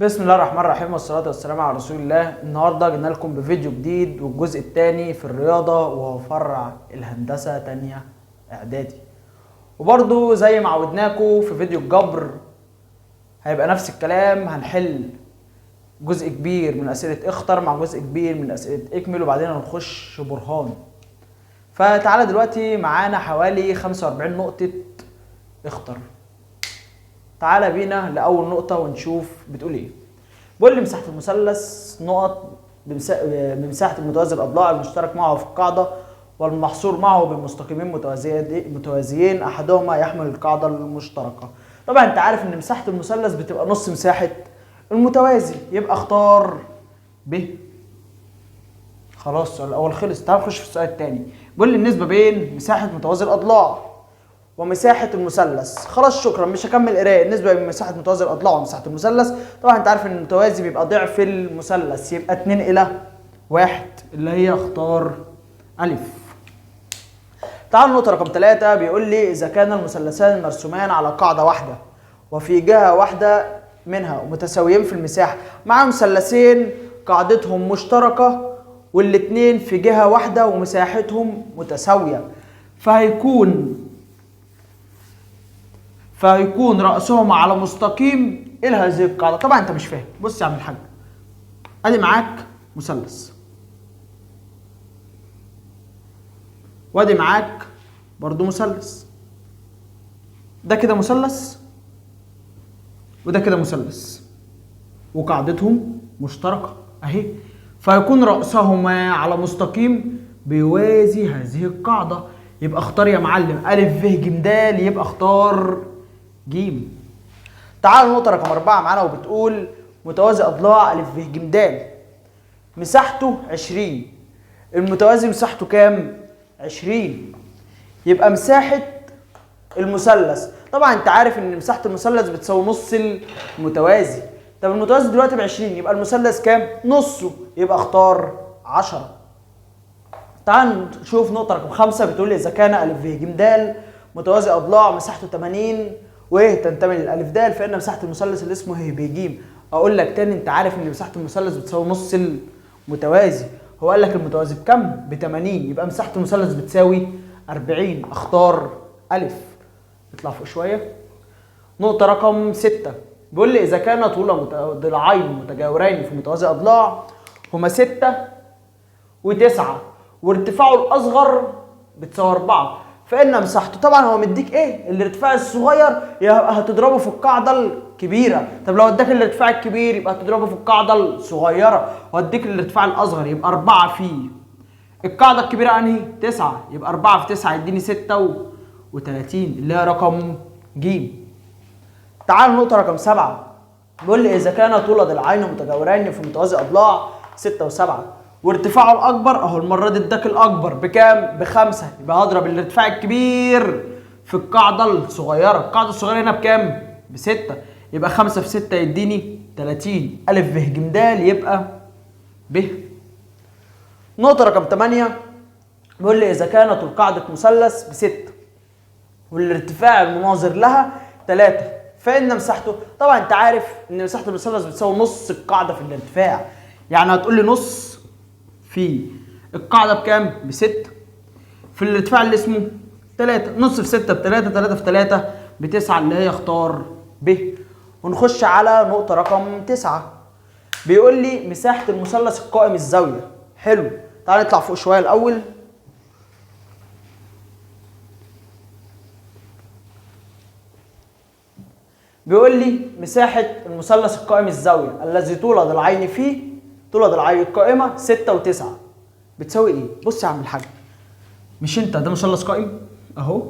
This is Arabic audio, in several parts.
بسم الله الرحمن الرحيم والصلاة والسلام على رسول الله. النهارده جينا لكم بفيديو جديد والجزء الثاني في الرياضة وهو فرع الهندسة تانية اعدادي. وبرضو زي ما عودناكم في فيديو الجبر هيبقى نفس الكلام، هنحل جزء كبير من أسئلة اختر مع جزء كبير من أسئلة اكمل وبعدين هنخش برهان. فتعالى دلوقتي معانا حوالي 45 نقطة اختر. تعالى بينا لأول نقطة ونشوف بتقول ايه. بيقول لي مساحة المثلث نقط بمساحة المتوازي الأضلاع المشترك معه في القاعدة والمحصور معه بمستقيمين متوازيين أحدهما يحمل القاعدة المشتركة. طبعا أنت عارف إن مساحة المثلث بتبقى نص مساحة المتوازي، يبقى اختار ب. خلاص السؤال الأول خلص. تعال نخش في السؤال الثاني. بيقول لي النسبة بين مساحة متوازي الأضلاع ومساحة المثلث. خلاص شكرا، مش هكمل قرايه. النسبة بين مساحة متوازي الأضلاع ومساحة المثلث، طبعا انت عارف ان المتوازي بيبقى ضعف المثلث، يبقى 2:1 اللي هي اختار ألف. تعالوا النقطة رقم 3. بيقول لي إذا كان المثلثان المرسومان على قاعدة واحدة وفي جهة واحدة منها متساويين في المساحة، مع مثلثين قاعدتهم مشتركة والاتنين في جهة واحدة ومساحتهم متساوية، فهيكون رأسهم على مستقيم إلى هذه القاعدة. طبعا انت مش فاهم. بص يا عم الحاج، ادي معاك مثلث وادي معاك برضو مثلث، ده كده مثلث وده كده مثلث وقاعدتهم مشتركة اهي، فيكون رأسهما على مستقيم بيوازي هذه القاعدة. يبقى اختار يا معلم ألف ف ج د، يبقى اختار ج. تعال النقطة رقم 4 معانا وبتقول متوازي أضلاع ألف ف ج د مساحته 20. المتوازي مساحته كام؟ 20. يبقى مساحة المثلث، طبعا انت عارف ان مساحة المثلث بتساوي نص المتوازي. طب المتوازي دلوقتي ب 20، يبقى المثلث كام؟ نصه، يبقى اختار 10. تعال نشوف نقطة رقم 5. بتقول لي إذا كان ألف ف ج د متوازي أضلاع مساحته 80 وتنتمي للألف د، فإن مساحة المثلث اللي اسمه ه ب ج. أقول لك تاني، أنت عارف إن مساحة المثلث بتساوي نص المتوازي. هو قال لك المتوازي بكم؟ ب 80، يبقى مساحة المثلث بتساوي 40. أختار ألف. اطلع فوق شوية. نقطة رقم 6. بيقول لي إذا كان طول ضلعين متجاورين في متوازي أضلاع هما 6 و9 وارتفاعه الاصغر بتساوي 4، فان مساحته، طبعا هو مديك ايه؟ الارتفاع الصغير يبقى هتضربه في القاعده الكبيره. طب لو اداك الارتفاع الكبير يبقى هتضربه في القاعده الصغيره، واديك الارتفاع الاصغر يبقى 4 في القاعده الكبيره انهي؟ 9، يبقى 4 في 9 يديني 36 اللي هي رقم ج. تعال النقطه رقم 7. بيقول لي اذا كان طول ضلعين متجاورين في متوازي اضلاع 6 و7 وارتفاعه الاكبر، اهو المره دي اداك الاكبر بكام؟ ب5، يبقى هضرب الارتفاع الكبير في القاعده الصغيره. القاعده الصغيره هنا بكام؟ ب6، يبقى 5 في 6 يديني 30. الف ف ج د يبقى ب. نقطه رقم 8. بيقول لي اذا كانت القاعده مثلث ب6 والارتفاع المناظر لها 3، فان مساحته، طبعا انت عارف ان مساحه المثلث بتساوي نص القاعده في الارتفاع، يعني هتقول لي نص في القاعده بكام؟ ب6 في الارتفاع اللي اسمه 3. نص في 6 ب3، 3 في 3 ب9 اللي هي اختار ب. ونخش على نقطه رقم 9. بيقول لي مساحه المثلث القائم الزاويه. حلو، تعال نطلع فوق شويه الاول. بيقول لي مساحه المثلث القائم الزاويه الذي طول ضلعين فيه، طول ضلعي القائمه 6 و9 بتساوي ايه؟ بص يا عم الحاج، مش انت ده مثلث قائم اهو؟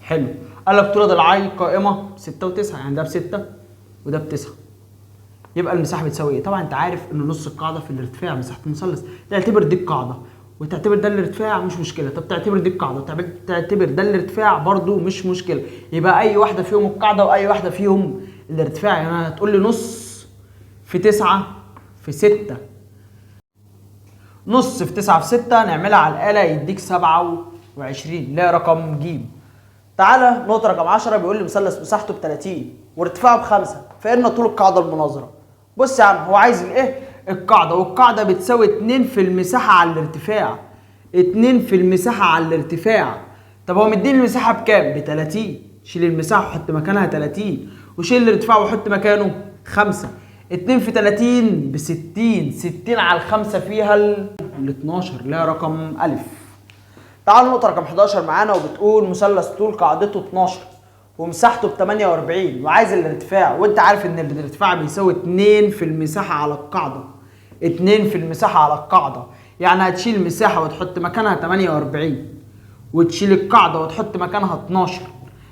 حلو، قال لك طول ضلعي القائمه 6 و9، يعني ده ب6 وده ب9، يبقى المساحه بتساوي ايه؟ طبعا انت عارف ان نص القاعده في الارتفاع مساحه المثلث. تعتبر دي القاعده وتعتبر ده الارتفاع مش مشكله، طب تعتبر دي القاعده وتعتبر ده الارتفاع برضو مش مشكله، يبقى اي واحده فيهم القاعده واي واحده فيهم الارتفاع. يعني هتقول لي نص في 9 في 6، نص في 9 في 6 نعملها على الآلة يديك 27 اللي هي رقم ج. تعالى نقطة رقم 10. بيقول لي مثلث مساحته ب 30 وارتفاعه ب5، فإن طول القاعدة المناظرة. بص يا عم، هو عايز الايه؟ القاعدة، والقاعدة بتساوي 2 في المساحة على الارتفاع. 2 في المساحة على الارتفاع. طب هو مديني المساحة بكام؟ ب30. شيل المساحة وحط مكانها 30، وشيل الارتفاع وحط مكانه 5. 2 في 30 ب60. 60 على ال5 فيها ال12 اللي هي رقم أ. تعالوا النقطة رقم 11 معانا، وبتقول مثلث طول قاعدته 12 ومساحته ب48 وعايز الارتفاع، وانت عارف ان الارتفاع بيساوي 2 في المساحة على القاعدة. 2 في المساحة على القاعدة، يعني هتشيل المساحة وتحط مكانها 48 وتشيل القاعدة وتحط مكانها 12.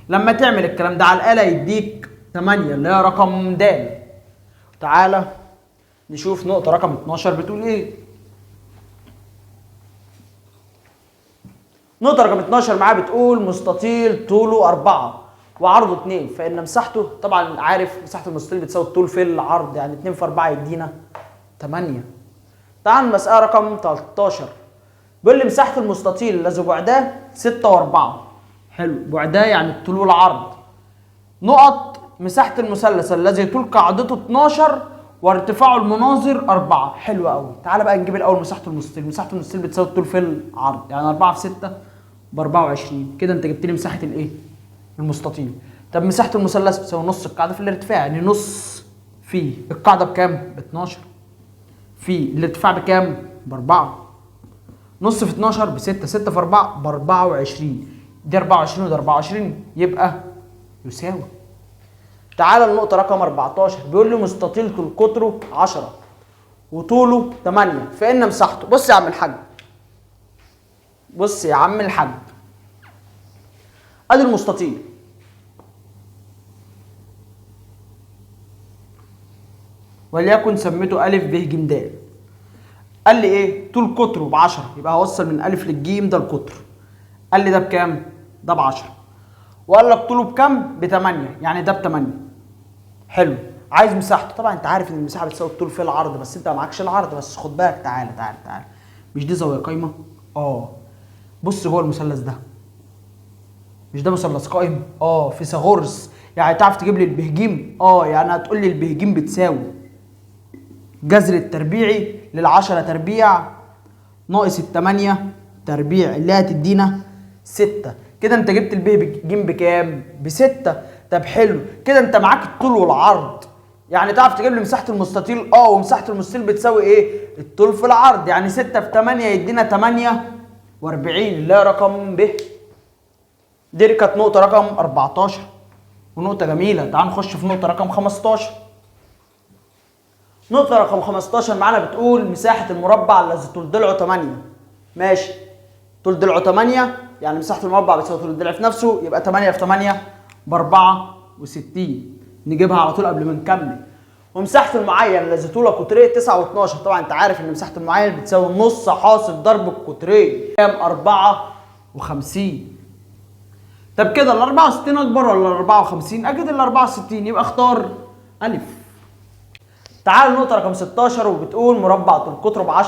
لما تعمل الكلام ده على الآلة يديك 8 اللي هي رقم د. تعالى نشوف نقطة رقم 12 بتقول ايه. نقطة رقم 12 معاه بتقول مستطيل طوله 4 وعرضه 2، فإن مساحته، طبعا عارف مساحة المستطيل بتساوي الطول في العرض، يعني 2 في 4 يدينا 8. تعال المسألة رقم 13. بيقول لي مساحة المستطيل الذي بعداه 6 و4. حلو، بعداه يعني الطول والعرض. نقط مساحة المثلث الذي طول قاعدته 12 وارتفاعه المناظر 4. حلو قوي. تعالى بقى نجيب الأول مساحة المستطيل. مساحة المستطيل بتساوي الطول في العرض، يعني 4 في 6 ب24. كده انت جبت لي مساحة الايه؟ المستطيل. طب مساحة المثلث بتساوي نص القاعدة في الارتفاع، يعني نص في القاعدة بكام؟ ب12 في الارتفاع بكام؟ ب4. نص في 12 ب6، 6 في 4 ب24. دي 24 وده 24 يبقى يساوي. تعالى النقطة رقم 14. بيقول لي مستطيل طول قطره 10 وطوله 8، فإن مساحته، بص يا عم الحاج، بص يا عم الحاج، ادي المستطيل وليكن سميته أ ب ج د. قال لي ايه؟ طول قطره ب10، يبقى هوصل من أ للج ده القطر. قال لي ده بكام؟ ده ب10. وقال لك طوله بكام؟ ب8، يعني ده ب8. حلو. عايز مساحته. طبعا انت عارف ان المساحه بتساوي الطول في العرض، بس انت معكش العرض. بس خد بالك، تعالى تعالى تعالى، مش دي زاويه قايمه؟ بص جوه المثلث ده، مش ده مثلث قائم؟ فيثاغورس. يعني تعرف تجيب لي البهجيم؟ يعني هتقول لي البهجيم بتساوي جذر التربيعي لل10 تربيع ناقص ال8 تربيع اللي هتدينا 6. كده انت جبت البهجيم بكام؟ ب6. طب حلو، كده انت معاك الطول والعرض. يعني تعرف تجيب لي مساحة المستطيل؟ ومساحة المستطيل بتساوي ايه؟ الطول في العرض، يعني 6 في 8 يدينا 48 اللي هي رقم ب. دي كانت نقطة رقم 14 ونقطة جميلة. تعال نخش في نقطة رقم 15. نقطة رقم 15 معانا بتقول مساحة المربع الذي طول ضلعه 8. ماشي، طول ضلعه 8 يعني مساحة المربع بتساوي طول الضلع في نفسه، يبقى 8 في 8 ب64. نجيبها على طول قبل ما نكمل. ومساحة المعين الذي طوله قطرين 9 و12. طبعا انت عارف ان مساحة المعين بتساوي نص حاصل ضرب القطرين، كام؟ 54. طب كده ال 64 اكبر ولا ال 54؟ اكيد ال 64، يبقى اختار أ. تعال النقطة رقم 16 وبتقول مربع طول قطره ب10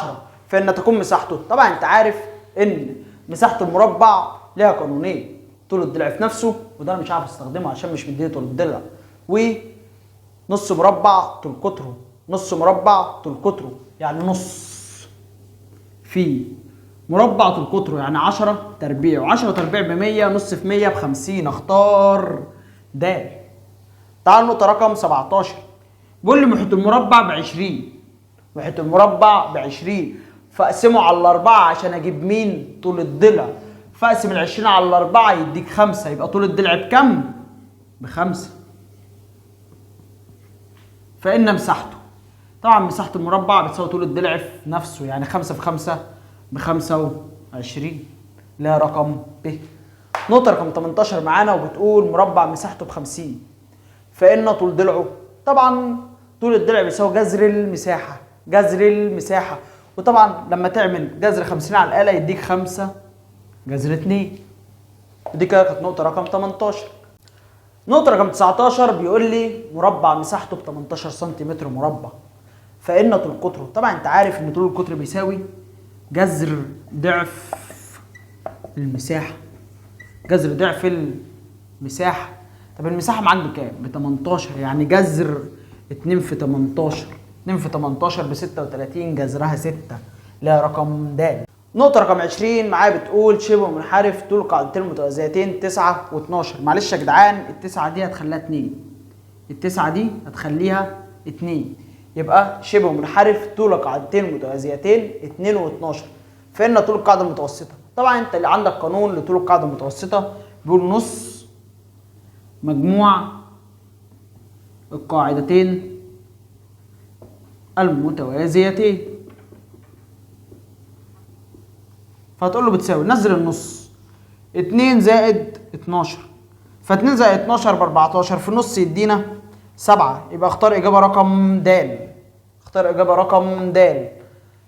فإن تكون مساحته. طبعا انت عارف ان مساحة المربع ليها قانونين، طول الضلع في نفسه، وده انا مش عارف استخدمه عشان مش مديني طول الضلع، ونص مربع طول قطره. نص مربع طول قطره يعني نص في مربع طول قطره، يعني 10 تربيع، و10 تربيع ب100، نص في 100 ب50. اختار د. تعال النقطة رقم 17. بيقول لي محيط المربع ب20. محيط المربع ب20، فاقسمه على ال4 عشان اجيب مين؟ طول الضلع. فاقسم ال20 على ال4 يديك 5، يبقى طول الضلع بكم؟ ب5. فإن مساحته، طبعا مساحة المربع بتساوي طول الضلع في نفسه، يعني 5 في 5 ب25 اللي هي رقم ب. نقطة رقم 18 معانا وبتقول مربع مساحته ب50 فإن طول ضلعه، طبعا طول الضلع بيساوي جذر المساحة. جذر المساحة، وطبعا لما تعمل جذر 50 على الآلة يديك 5 جذر 2. ودي كده كانت نقطة رقم 18. نقطة رقم 19 بيقول لي مربع مساحته ب 18 سنتيمتر مربع فإن طول قطره. طبعا انت عارف ان طول القطر بيساوي جذر ضعف المساحة. جذر ضعف المساحة. طب المساحه معاك بكام؟ ب 18، يعني جذر 2 في 18. 2 في 18 ب 36، جذرها 6 اللي هي رقم د. نقطة رقم 20 معايا بتقول شبه منحرف طول قاعدتين متوازيتين 9 و12. معلش يا جدعان التسعة دي هتخليها 2، التسعة دي هتخليها 2، يبقى شبه منحرف طول قاعدتين متوازيتين 2 و12، فإن طول القاعدة المتوسطة. طبعا انت اللي عندك قانون لطول القاعدة المتوسطة بيقول نص مجموع القاعدتين المتوازيتين، فهتقول له بتساوي نزل النص 2 زائد 12، ف2 زائد 12 ب 14 في النص يدينا 7، يبقى اختار اجابه رقم د. اختار اجابه رقم د.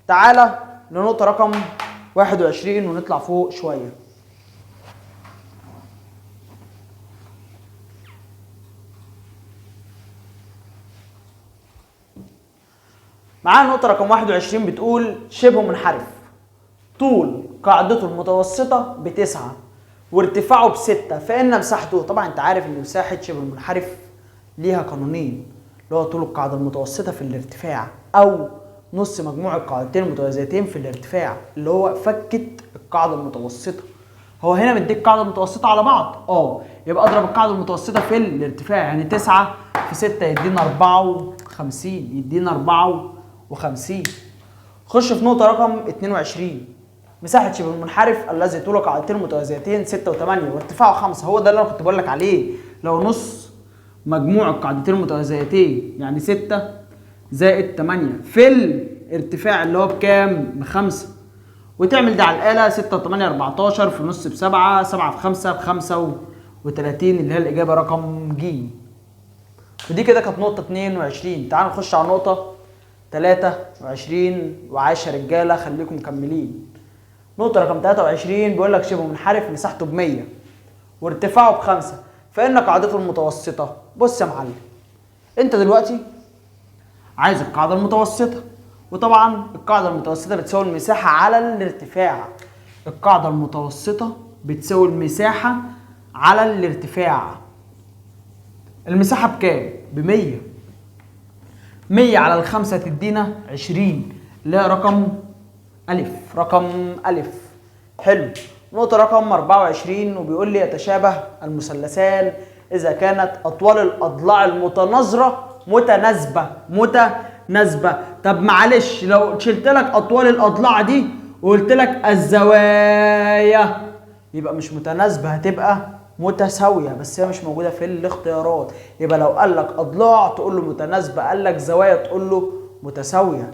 تعالى لنقطه رقم 21 ونطلع فوق شويه. معانا نقطه رقم 21 بتقول شبه منحرف طول قاعدته المتوسطة ب9 وارتفاعه ب6، فإن مساحته، طبعا انت عارف ان مساحة شبه المنحرف ليها قانونين، اللي هو طول القاعدة المتوسطة في الارتفاع أو نص مجموع القاعدتين المتوازيتين في الارتفاع، اللي هو فكة القاعدة المتوسطة. هو هنا مديك قاعدة متوسطة على بعض، يبقى اضرب القاعدة المتوسطة في الارتفاع، يعني 9 في 6 يدينا 54، يدينا 54. خش في نقطة رقم 22. مساحة شبه المنحرف الذي طول قاعدتين متوازيتين 6 و8 وارتفاعه 5، هو ده اللي انا كنت بقول لك عليه. لو نص مجموع القاعدتين المتوازيتين يعني 6 زائد 8 في الارتفاع اللي هو بكام؟ ب5، وتعمل ده على الآلة 6 و8 14 في نص ب7، 7 في 5 ب 35 اللي هي الإجابة رقم ج. ودي كده كانت نقطة 22. تعالوا نخش على نقطة 23 وعاش يا رجالة، خليكم مكملين. نقطة رقم 23 بيقول لك شبه منحرف مساحته ب100 وارتفاعه ب5، فإن قاعدته المتوسطة. بص يا معلم، أنت دلوقتي عايز القاعدة المتوسطة، وطبعا القاعدة المتوسطة بتساوي المساحة على الارتفاع. القاعدة المتوسطة بتساوي المساحة على الارتفاع. المساحة بكام؟ ب100. 100 على ال5 تدينا 20 اللي هي رقم ألف. رقم ألف. حلو. نقطة رقم 24 وبيقول لي يتشابه المثلثان إذا كانت أطوال الأضلاع المتناظرة متناسبة. طب معلش لو شلت لك أطوال الأضلاع دي وقلت لك الزوايا يبقى مش متناسبة، هتبقى متساوية، بس هي مش موجودة في الاختيارات. يبقى لو قال لك أضلاع تقول له متناسبة، قال لك زوايا تقول له متساوية.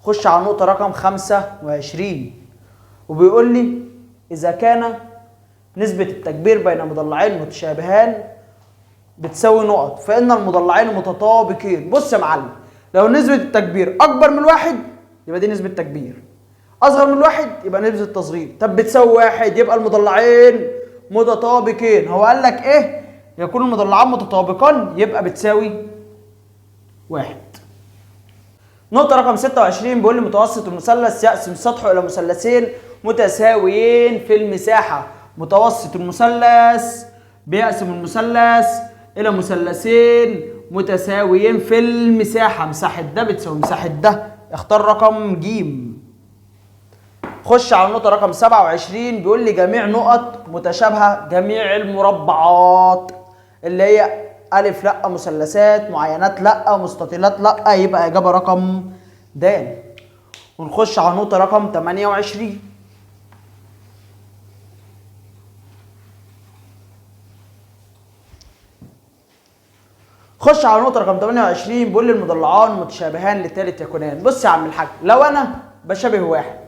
خش على النقطة رقم 25 وبيقول لي إذا كان نسبة التكبير بين مضلعين متشابهان بتساوي نقط، فإن المضلعين متطابقين. بص يا معلم، لو نسبة التكبير أكبر من 1 يبقى دي نسبة تكبير، أصغر من 1 يبقى نسبة تصغير. طب بتساوي 1 يبقى المضلعين متطابقين. هو قال لك إيه؟ يكون المضلعان متطابقان، يبقى بتساوي 1. نقطة رقم 26 بيقول لي متوسط المثلث يقسم سطحه إلى مثلثين متساويين في المساحة. متوسط المثلث بيقسم المثلث إلى مثلثين متساويين في المساحة. مساحة ده بتساوي مساحة ده. اختار رقم ج. خش على النقطة رقم 27 بيقول لي جميع نقط متشابهة جميع المربعات، اللي هي ألف لأ، مثلثات معينات لأ، مستطيلات لأ، يبقى إجابة رقم د. ونخش على النقطة رقم 28. خش على النقطة رقم 28 بيقول لي المضلعان متشابهان لثالث يكونان. بص يا عم الحاج، لو أنا بشابه واحد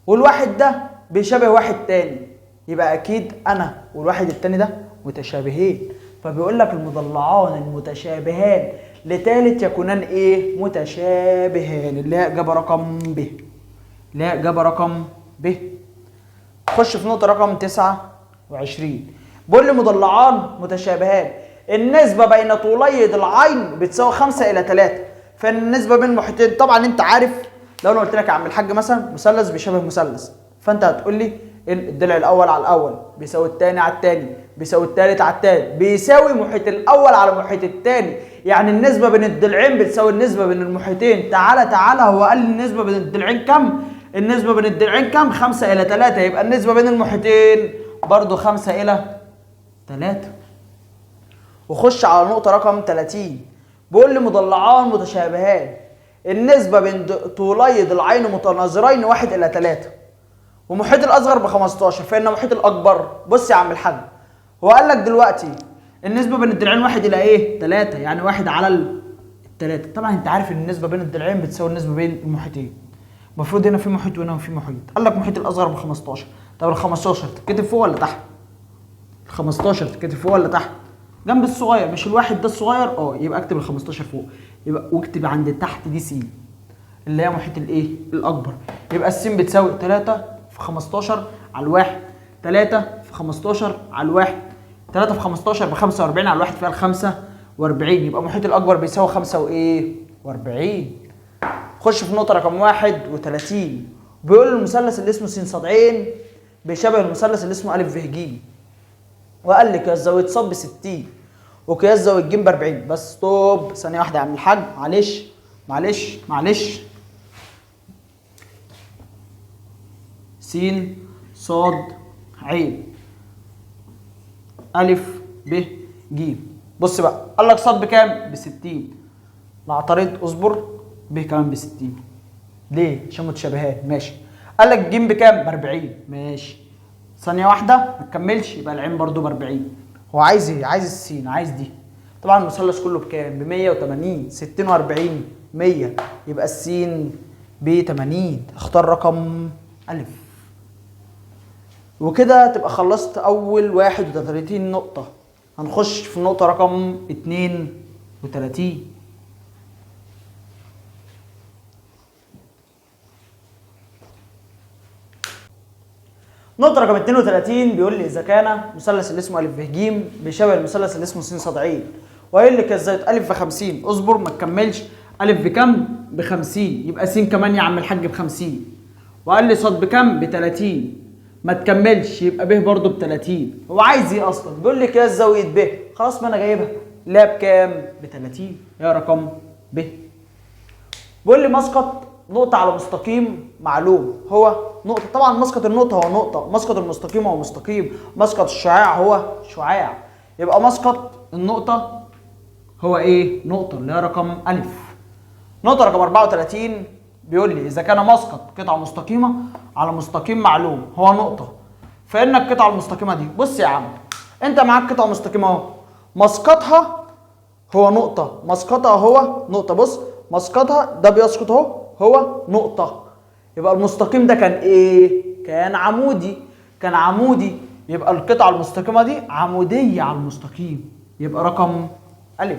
والواحد ده بيشابه واحد تاني يبقى أكيد أنا والواحد التاني ده متشابهين. فبيقول لك المضلعان المتشابهان لثالث يكونان ايه؟ متشابهان، اللي هي اجابه رقم ب. اللي هي اجابه رقم ب. خش في نقطه رقم 29 بيقول لي مضلعان متشابهان النسبه بين طولي ضلعين بتساوي 5:3، فالنسبه بين محيطين. طبعا انت عارف لو انا قلت لك يا عم الحاج مثلا مثلث بيشابه مثلث، فانت هتقول لي الضلع الاول على الاول بيساوي الثاني على الثاني بيساوي الثالث على الثالث بيساوي محيط الاول على محيط الثاني. يعني النسبه بين الضلعين بتساوي النسبه بين المحيطين. تعالى هو قال لي النسبه بين الضلعين كام؟ النسبه بين الضلعين كام؟ 5 إلى 3. يبقى النسبه بين المحيطين برضو 5 إلى 3. وخش على نقطه رقم 30. بيقول لي مضلعان متشابهان النسبه بين طولي ضلعين متناظرين 1 إلى 3 ومحيط الاصغر ب 15 فان محيط الاكبر. بص يا عم الحاج، هو قال لك دلوقتي النسبه بين الضلعين 1 إلى ايه؟ 3، يعني 1 على الثلاثه. طبعا انت عارف ان النسبه بين الضلعين بتساوي النسبه بين المحيطين. المفروض هنا في محيط وهنا في محيط. قال لك محيط الاصغر ب 15. طب ال 15 تتكتب فوق ولا تحت؟ ال 15 تتكتب فوق ولا تحت؟ جنب الصغير. مش الواحد ده الصغير؟ يبقى اكتب ال 15 فوق. يبقى واكتب عند تحت دي س اللي هي محيط الايه؟ الاكبر. يبقى الس بتساوي 3 في 15 على الواحد. 3 في 15 على الواحد. 3 في 15 ب 45 على الواحد فيها ال 45. يبقى محيط الاكبر بيساوي 5 وايه؟ و40. خش في نقطة رقم 31. بيقول المثلث اللي اسمه س ص بيشبه المثلث اللي اسمه أ ف ج. وقال لي قياس زاوية ص ب 60 وقياس زاوية ج ب 40. بس ستوب ثانية واحدة يا عم الحاج، معلش. س ص ع أ ب ج. بص بقى، قال لك ص بكام؟ ب 60. نعترض، اصبر. ب كمان ب 60. ليه؟ عشان متشابهات. ماشي. قال لك ج بكام؟ ب 40. ماشي. ثانية واحدة ما تكملش، يبقى العين برضو ب 40. هو عايز ايه؟ عايز السين، عايز دي. طبعا المثلث كله بكام؟ ب 180. 60 و40 100. يبقى السين ب 80. اختار رقم أ. وكده تبقى خلصت أول 31 نقطة. هنخش في النقطة رقم 32. نقطة رقم 32 بيقول لي إذا كان مثلث اللي اسمه أ ف ج بيشبه المثلث اللي اسمه س ص ع. وقايل لي كانت زاوية أ ب 50. اصبر ما تكملش. أ بكام؟ ب 50. يبقى س كمان يا عم الحاج ب 50. وقال لي ص بكام؟ ب 30. ما تكملش، يبقى ب برضه ب 30. هو عايز ايه اصلا؟ بيقول لي قياس زاوية ب. خلاص ما انا جايبها. لا بكام؟ ب 30. يا رقم ب. بيقول لي مسقط نقطة على مستقيم معلوم هو نقطة. طبعا مسقط النقطة هو نقطة، مسقط المستقيم هو مستقيم، مسقط الشعاع هو شعاع. يبقى مسقط النقطة هو ايه؟ نقطة اللي هي رقم أ. نقطة رقم 34 بيقول لي إذا كان مسقط قطعة مستقيمة على مستقيم معلوم هو نقطة، فإن القطعة المستقيمة دي، بص يا عم، أنت معاك قطعة مستقيمة أهو، مسقطها هو نقطة، مسقطها هو نقطة. بص مسقطها ده بيسقط أهو هو نقطة. يبقى المستقيم ده كان إيه؟ كان عمودي. كان عمودي، يبقى القطعة المستقيمة دي عمودية على المستقيم. يبقى رقم أ.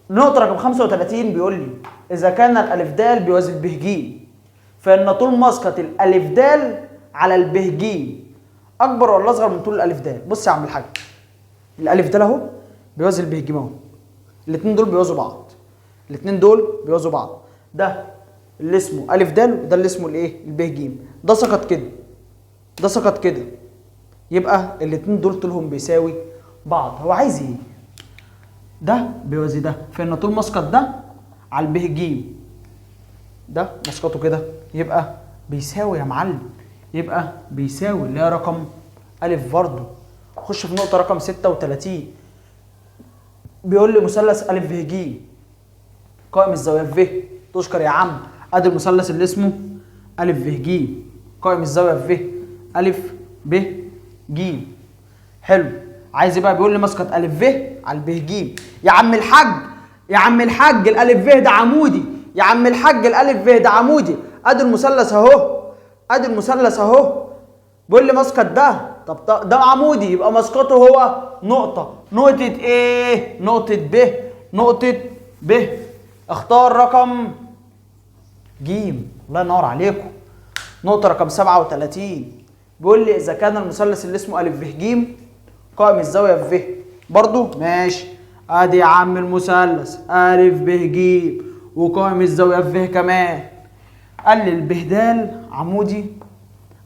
نقطة رقم 35 بيقول لي إذا كان الألف د بيوازي الب ج فإن طول مسقط الألف د على الب ج أكبر ولا أصغر من طول الألف د؟ بص يا عم الحاج، الألف د أهو بيوازي الب ج أهو، الاتنين دول بيوازوا بعض، الاتنين دول بيوازوا بعض. ده اللي اسمه ألف د وده اللي اسمه الإيه؟ الب ج. ده سقط كده، ده سقط كده، يبقى الاتنين دول طولهم بيساوي بعض. هو عايز إيه؟ ده بيوازي ده، فإن طول مسقط ده على الب ج ده مسقطه كده يبقى بيساوي يا معلم، يبقى بيساوي اللي هي رقم أ برضه. خش في نقطة رقم 36 بيقول لي مثلث أ ف ج قائم الزاوية ف. تشكر يا عم، ادي المثلث اللي اسمه أ ف ج قائم الزاوية ف أ ب ج. حلو. عايز ايه بقى؟ بيقول لي مسقط أ ف على الب ج. يا عم الحاج، يا عم الحاج، الألف ف ده عمودي، يا عم الحاج الألف ف ده عمودي. ادي المثلث اهو، ادي المثلث اهو، بيقول لي مسقط ده، طب ده عمودي يبقى مسقطه هو نقطة. نقطة ايه؟ نقطة ب، نقطة ب. اختار رقم ج. الله ينور عليكم. نقطة رقم 37 بيقول لي إذا كان المثلث اللي اسمه أ ف ج قائم الزاوية ف برضه ماشي. ادي يا عم المثلث أ ب ج وقائم الزاوية ف كمان. قال لي الب د عمودي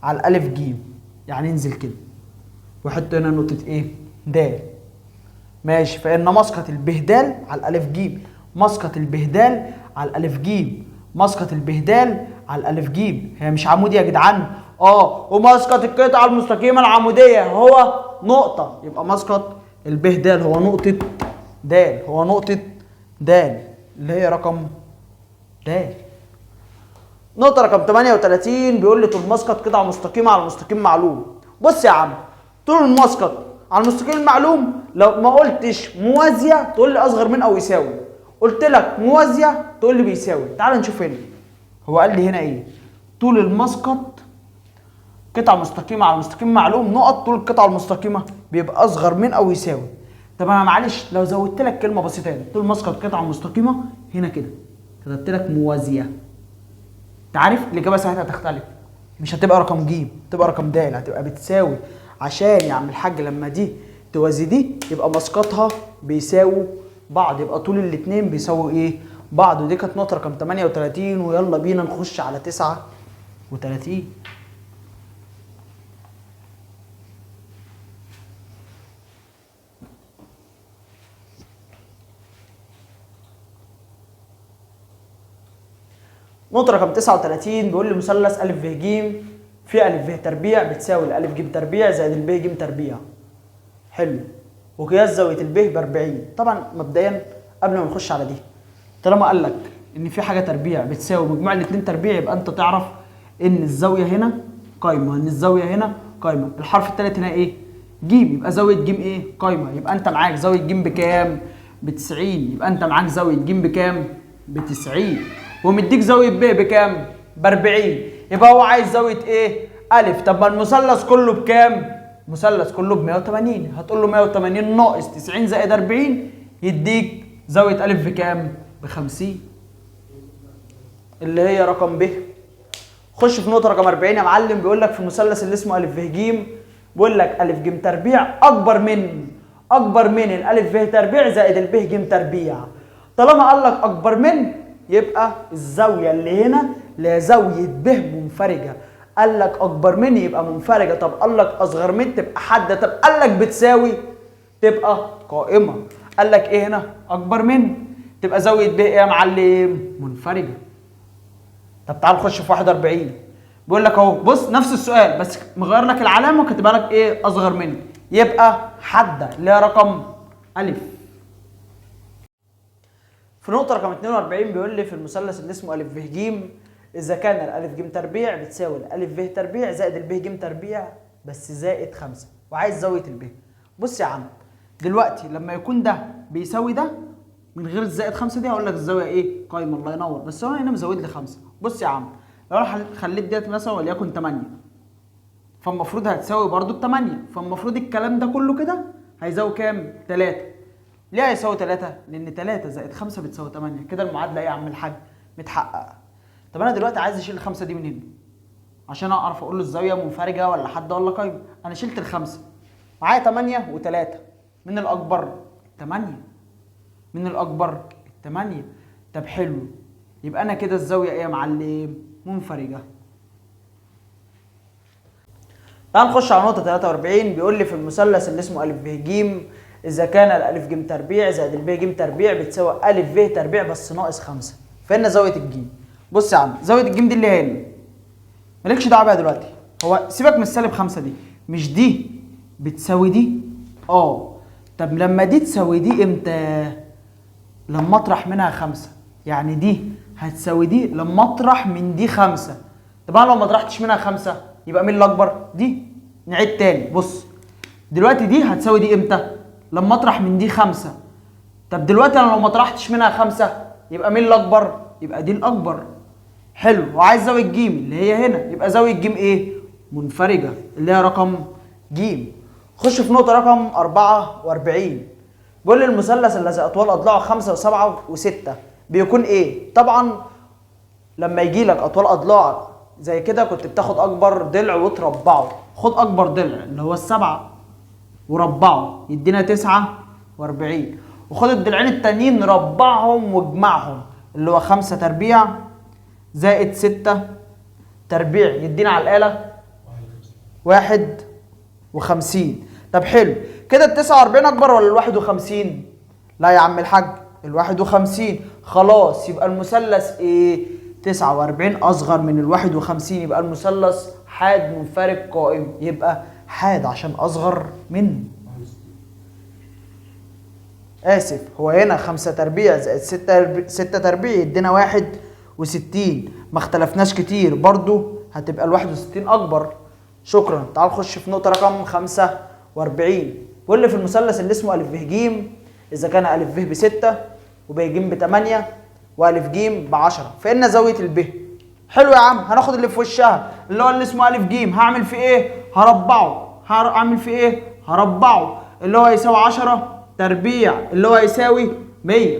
على الألف ج، يعني انزل كده وحط هنا نقطة ايه؟ د. ماشي، فإن مسقط الب د على الألف ج، مسقط الب د على الألف ج، مسقط الب د على الألف ج. هي مش عمودي يا جدعان؟ ومسقط القطعة المستقيمة العمودية هو نقطة، يبقى مسقط الب د هو نقطة د، هو نقطة د اللي هي رقم د. نقطة رقم 38 بيقول لي طول مسقط قطعة مستقيمة على مستقيم معلوم. بص يا عم، طول المسقط على المستقيم المعلوم لو ما قلتش موازية تقول لي أصغر من أو يساوي، قلت لك موازية تقول لي بيساوي. تعال نشوف هنا، هو قال لي هنا إيه؟ طول المسقط قطعة مستقيمة على مستقيم معلوم نقط طول القطعة المستقيمة بيبقى أصغر من أو يساوي. طب أنا معلش لو زودت لك كلمة بسيطة هنا، طول مسقط قطعة مستقيمة هنا كده كتبت لك موازية، أنت عارف الإجابة ساعتها هتختلف، مش هتبقى رقم ج، هتبقى رقم د، هتبقى بتساوي. عشان يا عم الحاج لما دي توازي دي يبقى مسقطها بيساووا بعض، يبقى طول الاتنين بيساووا ايه؟ بعض. ودي كانت نقطة رقم 38. ويلا بينا نخش على 39. نقطة رقم 39 بيقول لي مثلث أ ب ج في أ ب تربيع بتساوي الأ ج تربيع زائد الب ج تربيع. حلو. وقياس زاوية الب ب 40. طبعا مبدئيا قبل ما نخش على دي، طالما قال لك إن في حاجة تربيع بتساوي مجموع الاتنين تربيع، يبقى أنت تعرف إن الزاوية هنا قايمة، إن الزاوية هنا قايمة. الحرف التالت هنا إيه؟ ج، يبقى زاوية ج إيه؟ قايمة. يبقى أنت معاك زاوية ج بكام؟ ب 90. يبقى أنت معاك زاوية ج بكام؟ ب 90. ومديك زاوية ب بكام؟ ب 40. يبقى هو عايز زاوية ايه؟ أ. طب ما المثلث كله بكام؟ المثلث كله ب 180. هتقول له 180 ناقص 90 زائد 40 يديك زاوية أ بكام؟ ب 50 اللي هي رقم ب. خش في نقطة رقم 40 يا معلم. بيقول لك في المثلث اللي اسمه أ ب ج، بيقول لك أ ج تربيع أكبر من الأ ب تربيع زائد الب ج تربيع. طالما قال لك أكبر من يبقى الزاوية اللي هنا لا زاوية ب منفرجة. قال لك أكبر من يبقى منفرجة، طب قال لك أصغر من تبقى حادة، طب قال لك بتساوي تبقى قائمة. قال لك إيه هنا؟ أكبر من تبقى زاوية ب إيه يا معلم؟ منفرجة. طب تعال نخش في 41. بيقول لك أهو بص نفس السؤال بس مغير لك العلامة وكاتبها لك إيه؟ أصغر من، يبقى حادة اللي هي رقم أ. في نقطة رقم 42 بيقول لي في المثلث اللي اسمه أ ب ج إذا كان الأ ج تربيع بتساوي الأ ب تربيع زائد الب ج تربيع بس زائد 5، وعايز زاوية الب. بص يا عم دلوقتي لما يكون ده بيساوي ده من غير الزائد 5 دي هقول لك الزاوية إيه؟ قايمة. الله ينور. بس هو هنا مزود لي 5. بص يا عم لو أنا خليت ديت مثلا وليكن 8 فالمفروض هتساوي برضو ب 8، فالمفروض الكلام ده كله كده هيساوي كام؟ 3. ليه هيساوي 3؟ لأن 3 زائد 5 بتساوي 8. كده المعادلة إيه يا عم الحاج؟ متحققة. طب أنا دلوقتي عايز أشيل ال5 دي من هنا عشان أعرف أقول له الزاوية منفرجة ولا حادة ولا قايمة. أنا شلت ال5 معايا 8 و3 من الأكبر 8 من الأكبر 8. طب حلو، يبقى أنا كده الزاوية إيه يا معلم؟ منفرجة. تعال نخش على نقطة 43. بيقول لي في المثلث اللي اسمه أ ب ج إذا كان الأ ج تربيع زائد الب ج تربيع بتساوي أ ب تربيع بس ناقص 5. فين زاوية الجيم؟ بص يا عم زاوية الجيم دي اللي هي هنا مالكش دعوة بيها دلوقتي، هو سيبك من السالب 5 دي. مش دي بتساوي دي؟ طب لما دي تساوي دي امتى؟ لما اطرح منها 5. يعني دي هتساوي دي لما اطرح من دي 5. طب انا لو ما طرحتش منها 5 يبقى مين الأكبر؟ دي. نعيد تاني. بص دلوقتي دي هتساوي دي امتى؟ لما اطرح من دي 5. طب دلوقتي انا لو ما طرحتش منها 5 يبقى مين الأكبر؟ يبقى دي الأكبر. حلو. وعايز زاوية ج اللي هي هنا، يبقى زاوية ج ايه؟ منفرجة اللي هي رقم ج. خش في نقطة رقم 44. بيقول لي المثلث الذي أطوال أضلاعه 5 و7 و6 بيكون ايه؟ طبعا لما يجي لك أطوال أضلاع زي كده كنت بتاخد أكبر ضلع وتربعه. خد أكبر ضلع اللي هو ال7 وربعه يدينا 49، وخد الضلعين التانيين ربعهم واجمعهم اللي هو 5 تربيع زائد 6 تربيع يدينا على الآلة 51. طب حلو كده، ال 49 اكبر ولا ال 51؟ لا يا عم الحاج، ال 51. خلاص يبقى المثلث ايه؟ 49 اصغر من ال 51، يبقى المثلث حاد منفرج قائم. يبقى حاد عشان اصغر من، اسف، هو هنا 5 تربيع زائد 6 تربيع يدينا 61. ما اختلفناش كتير، برضو هتبقى ال 61 اكبر. شكرا. تعال نخش في نقطة رقم 45. بيقول لي في المثلث اللي اسمه أ ب ج، إذا كان أ ب ب6 وب ج ب8 وأ ج ب10 فإن زاوية الب. حلو يا عم، هناخد اللي في وشها اللي هو اللي اسمه أ ج، هعمل فيه إيه؟ هربعه. هعمل فيه إيه؟ هربعه، اللي هو يساوي 10 تربيع اللي هو يساوي 100.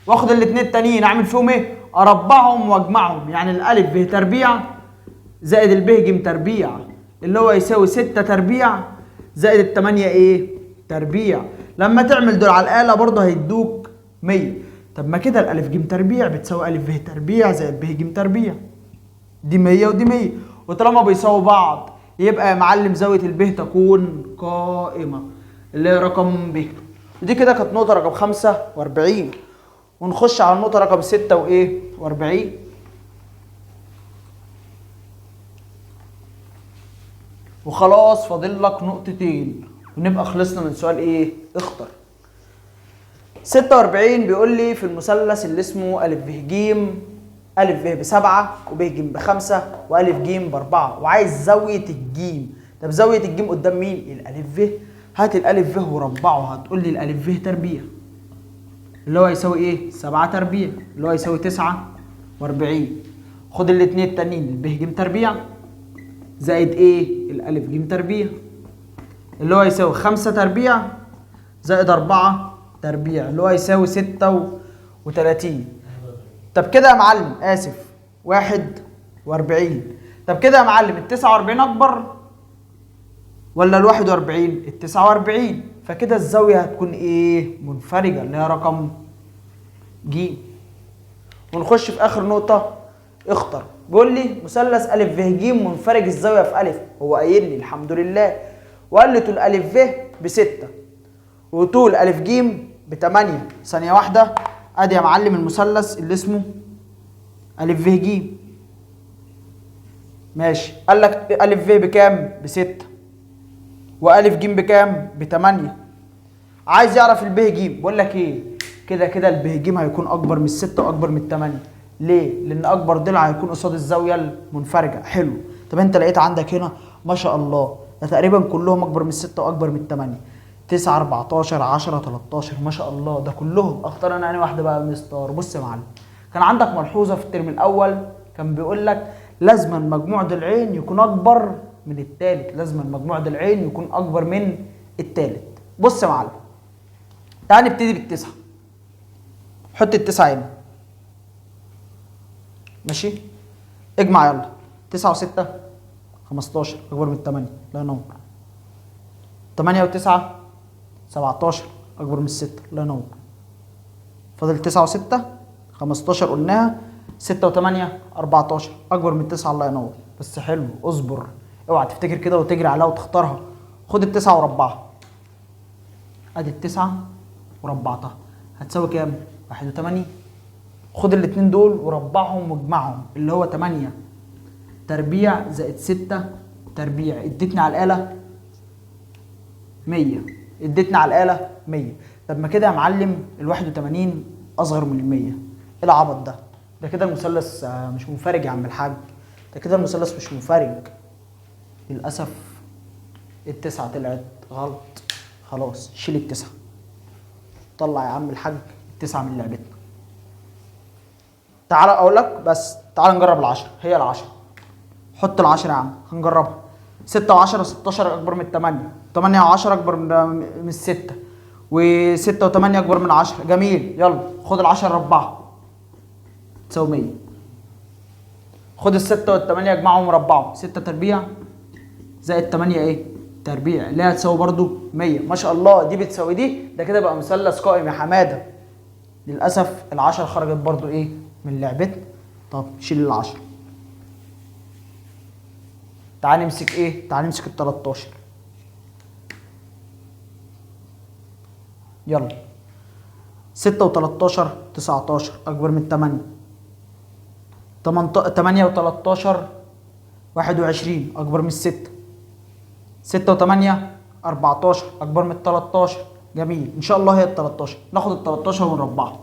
واخد الاتنين التانيين اعمل فيهم ايه؟ اربعهم واجمعهم، يعني الالف ب تربيع زائد الب ج تربيع اللي هو يساوي 6 تربيع زائد التمانية ايه؟ تربيع. لما تعمل دول على الآلة برضه هيدوك 100. طب ما كده الالف ج تربيع بتساوي الف ب تربيع زائد ب ج تربيع، دي 100 ودي 100، وطالما بيساووا بعض يبقى يا معلم زاوية الب تكون قائمة اللي هي رقم ب. ودي كده كانت نقطة رقم 45. ونخش على النقطة رقم 46. وخلاص فاضل لك نقطتين ونبقى خلصنا من سؤال ايه؟ اختر. 46 بيقول لي في المثلث اللي اسمه أ ب ج، أ ب ب7 وب ج ب5 وأ ج ب4 وعايز زاوية الجيم. طب زاوية الجيم قدام مين؟ الألف ب. هات الألف ب وربعه، هتقول لي الألف ب تربيع اللي هو يساوي ايه؟ 7 تربيع اللي هو يساوي 49. خد الاتنين التانيين، الب ج تربيع زائد ايه؟ الألف ج تربيع اللي هو يساوي 5 تربيع زائد 4 تربيع اللي هو يساوي 36. طب كده يا معلم، اسف، 41. طب كده يا معلم ال 49 اكبر ولا ال 41؟ ال 49. فكده الزاوية هتكون ايه؟ منفرجة اللي هي رقم ج. ونخش في اخر نقطة، اختر. بيقول لي مثلث أ ب ج منفرج الزاوية في أ، هو قايل لي الحمد لله، وقال لي طول أ ب ب6 وطول أ ج ب8. ثانية واحدة، ادي يا معلم المثلث اللي اسمه أ ب ج. ماشي، قال لك أ ب بكام؟ ب6 وأ ج بكام؟ ب8. عايز يعرف الب ج. بقول لك ايه، كده كده الب ج هيكون اكبر من ال6 واكبر من ال8. ليه؟ لان اكبر ضلع هيكون قصاد الزاويه المنفرجه. حلو. طب انت لقيت عندك هنا ما شاء الله ده تقريبا كلهم اكبر من ال6 واكبر من ال8. 9 14 10 13 ما شاء الله ده كلهم. اختار انا انهي واحده بقى يا مستر؟ بص يا معلم، كان عندك ملحوظه في الترم الاول كان بيقول لك لازما مجموع ضلعين يكون اكبر من الثالث، لازما مجموع ضلعين يكون اكبر من الثالث. بص يا معلم، تعال نبتدي بالتسعه. حط التسعه هنا، ماشي؟ اجمع يلا. 9 و6 15 اكبر من 8، الله ينور. 8 و9 17 اكبر من 6، الله ينور. فاضل 9 و6 15 قلناها، 6 و8 14 اكبر من 9، الله ينور. بس حلو، اصبر، اوعى تفتكر كده وتجري عليها وتختارها. خد ال9 وربعها. ادي ال9 وربعتها هتساوي كام؟ 81. خد الاتنين دول وربعهم واجمعهم اللي هو 8 تربيع زائد 6 تربيع ادتني على الآلة 100. ادتني على الآلة 100. طب ما كده يا معلم ال 81 اصغر من ال 100. ايه العبط ده؟ ده كده المثلث مش منفرج يا عم الحاج، ده كده المثلث مش منفرج. للأسف التسعة طلعت غلط. خلاص شيل التسعة، طلع يا عم الحاج التسعة من لعبتنا. تعال اقول لك، بس تعال نجرب ال10. هي ال10، حط ال10 يا عم هنجربها. 6 و10 16 اكبر من 8، 8 و10 اكبر من 6، و6 و8 اكبر من 10. جميل، يلا خد ال10 ربعها تساوي 100. خد ال6 وال8 اجمعهم وربعهم، 6 تربيع زائد 8 ايه؟ تربيع اللي هي هتساوي برضو 100. ما شاء الله دي بتساوي دي، ده كده بقى مثلث قائم يا حماده. للاسف ال10 خرجت برضو ايه؟ من لعبتنا. طب شيل ال10. تعال نمسك ايه؟ تعال نمسك ال 13. يلا 6 و13 19 اكبر من 8. 8 و13 21 اكبر من 6. 6 و8 14 اكبر من 13. جميل، ان شاء الله هي ال 13. ناخد ال 13 ونربعها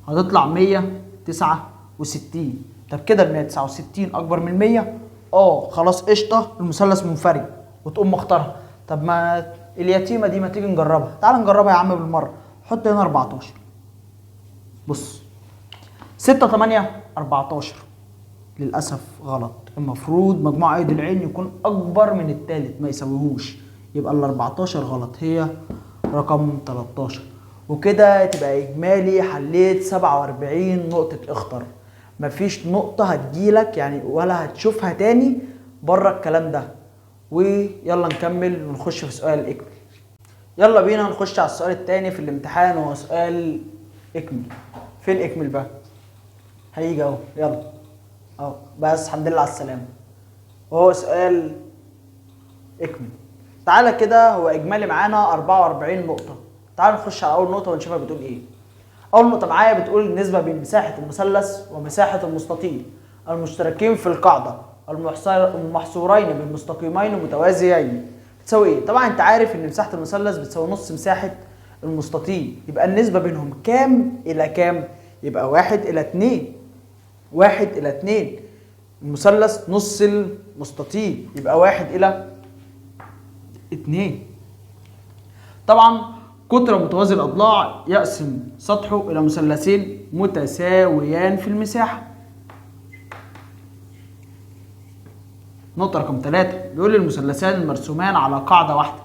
هتطلع 169. طب كده ال 169 اكبر من 100. خلاص قشطه، المثلث منفرد وتقوم مختارها. طب ما اليتيمه دي ما تيجي نجربها؟ تعال نجربها يا عم بالمره. حط هنا 14. بص 6 8 14 للاسف غلط. المفروض مجموع ايدي العين يكون اكبر من الثالث ما يساويهوش، يبقى ال 14 غلط، هي رقم 13. وكده تبقى اجمالي حليت 47 نقطه اختر. مفيش نقطه هتجيلك يعني ولا هتشوفها تاني بره الكلام ده. ويلا نكمل ونخش في سؤال اكمل. يلا بينا نخش على السؤال التاني في الامتحان، وهو سؤال اكمل. فين اكمل بقى؟ هيجي اهو، يلا اهو. بس الحمد لله على السلامه. وهو سؤال اكمل. تعالى كده، هو اجمالي معانا 44 نقطه. تعال نخش على اول نقطه ونشوفها بتقول ايه. اول نقطه معايا بتقول النسبه بين مساحه المثلث ومساحه المستطيل المشتركين في القاعده المحصورين بين مستقيمين متوازيين بتساوي ايه؟ طبعا انت عارف ان مساحه المثلث بتساوي نص مساحه المستطيل، يبقى النسبه بينهم كام الى كام؟ يبقى 1 إلى 2. 1 إلى 2. المثلث نص المستطيل، يبقى 1 إلى 2. طبعا قطر متوازي الأضلاع يقسم سطحه إلى مثلثين متساويان في المساحة. نقطة رقم 3 بيقول المثلثان المرسومان على قاعدة واحدة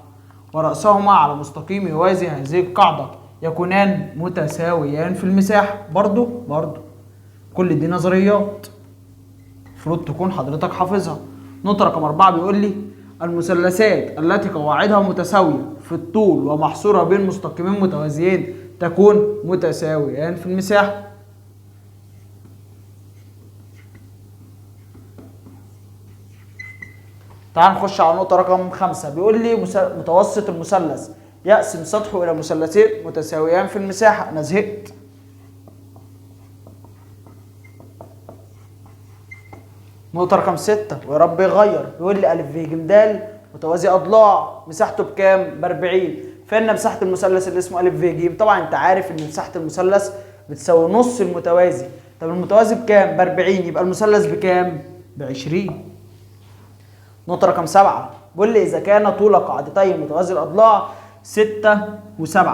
ورأسهما على مستقيم يوازي هذه القاعدة يكونان متساويان في المساحة. برضو كل دي نظريات المفروض تكون حضرتك حافظها. نقطة رقم 4 بيقول لي المثلثات التي قواعدها متساوية في الطول ومحصورة بين مستقيمين متوازيين تكون متساويان في المساحة. تعال نخش على نقطة رقم 5 بيقول لي متوسط المثلث يقسم سطحه إلى مثلثين متساويان في المساحة. أنا زهقت. نقطة رقم 6 ويا رب يغير، بيقول لي أ ف ج د متوازي أضلاع مساحته بكام؟ ب 40. فإن مساحة المثلث اللي اسمه أ ف ج، طبعا أنت عارف إن مساحة المثلث بتساوي نص المتوازي. طب المتوازي بكام؟ ب 40، يبقى المثلث بكام؟ ب 20. نقطة رقم 7 بيقول لي إذا كان طول قاعدتين متوازي الأضلاع 6 و7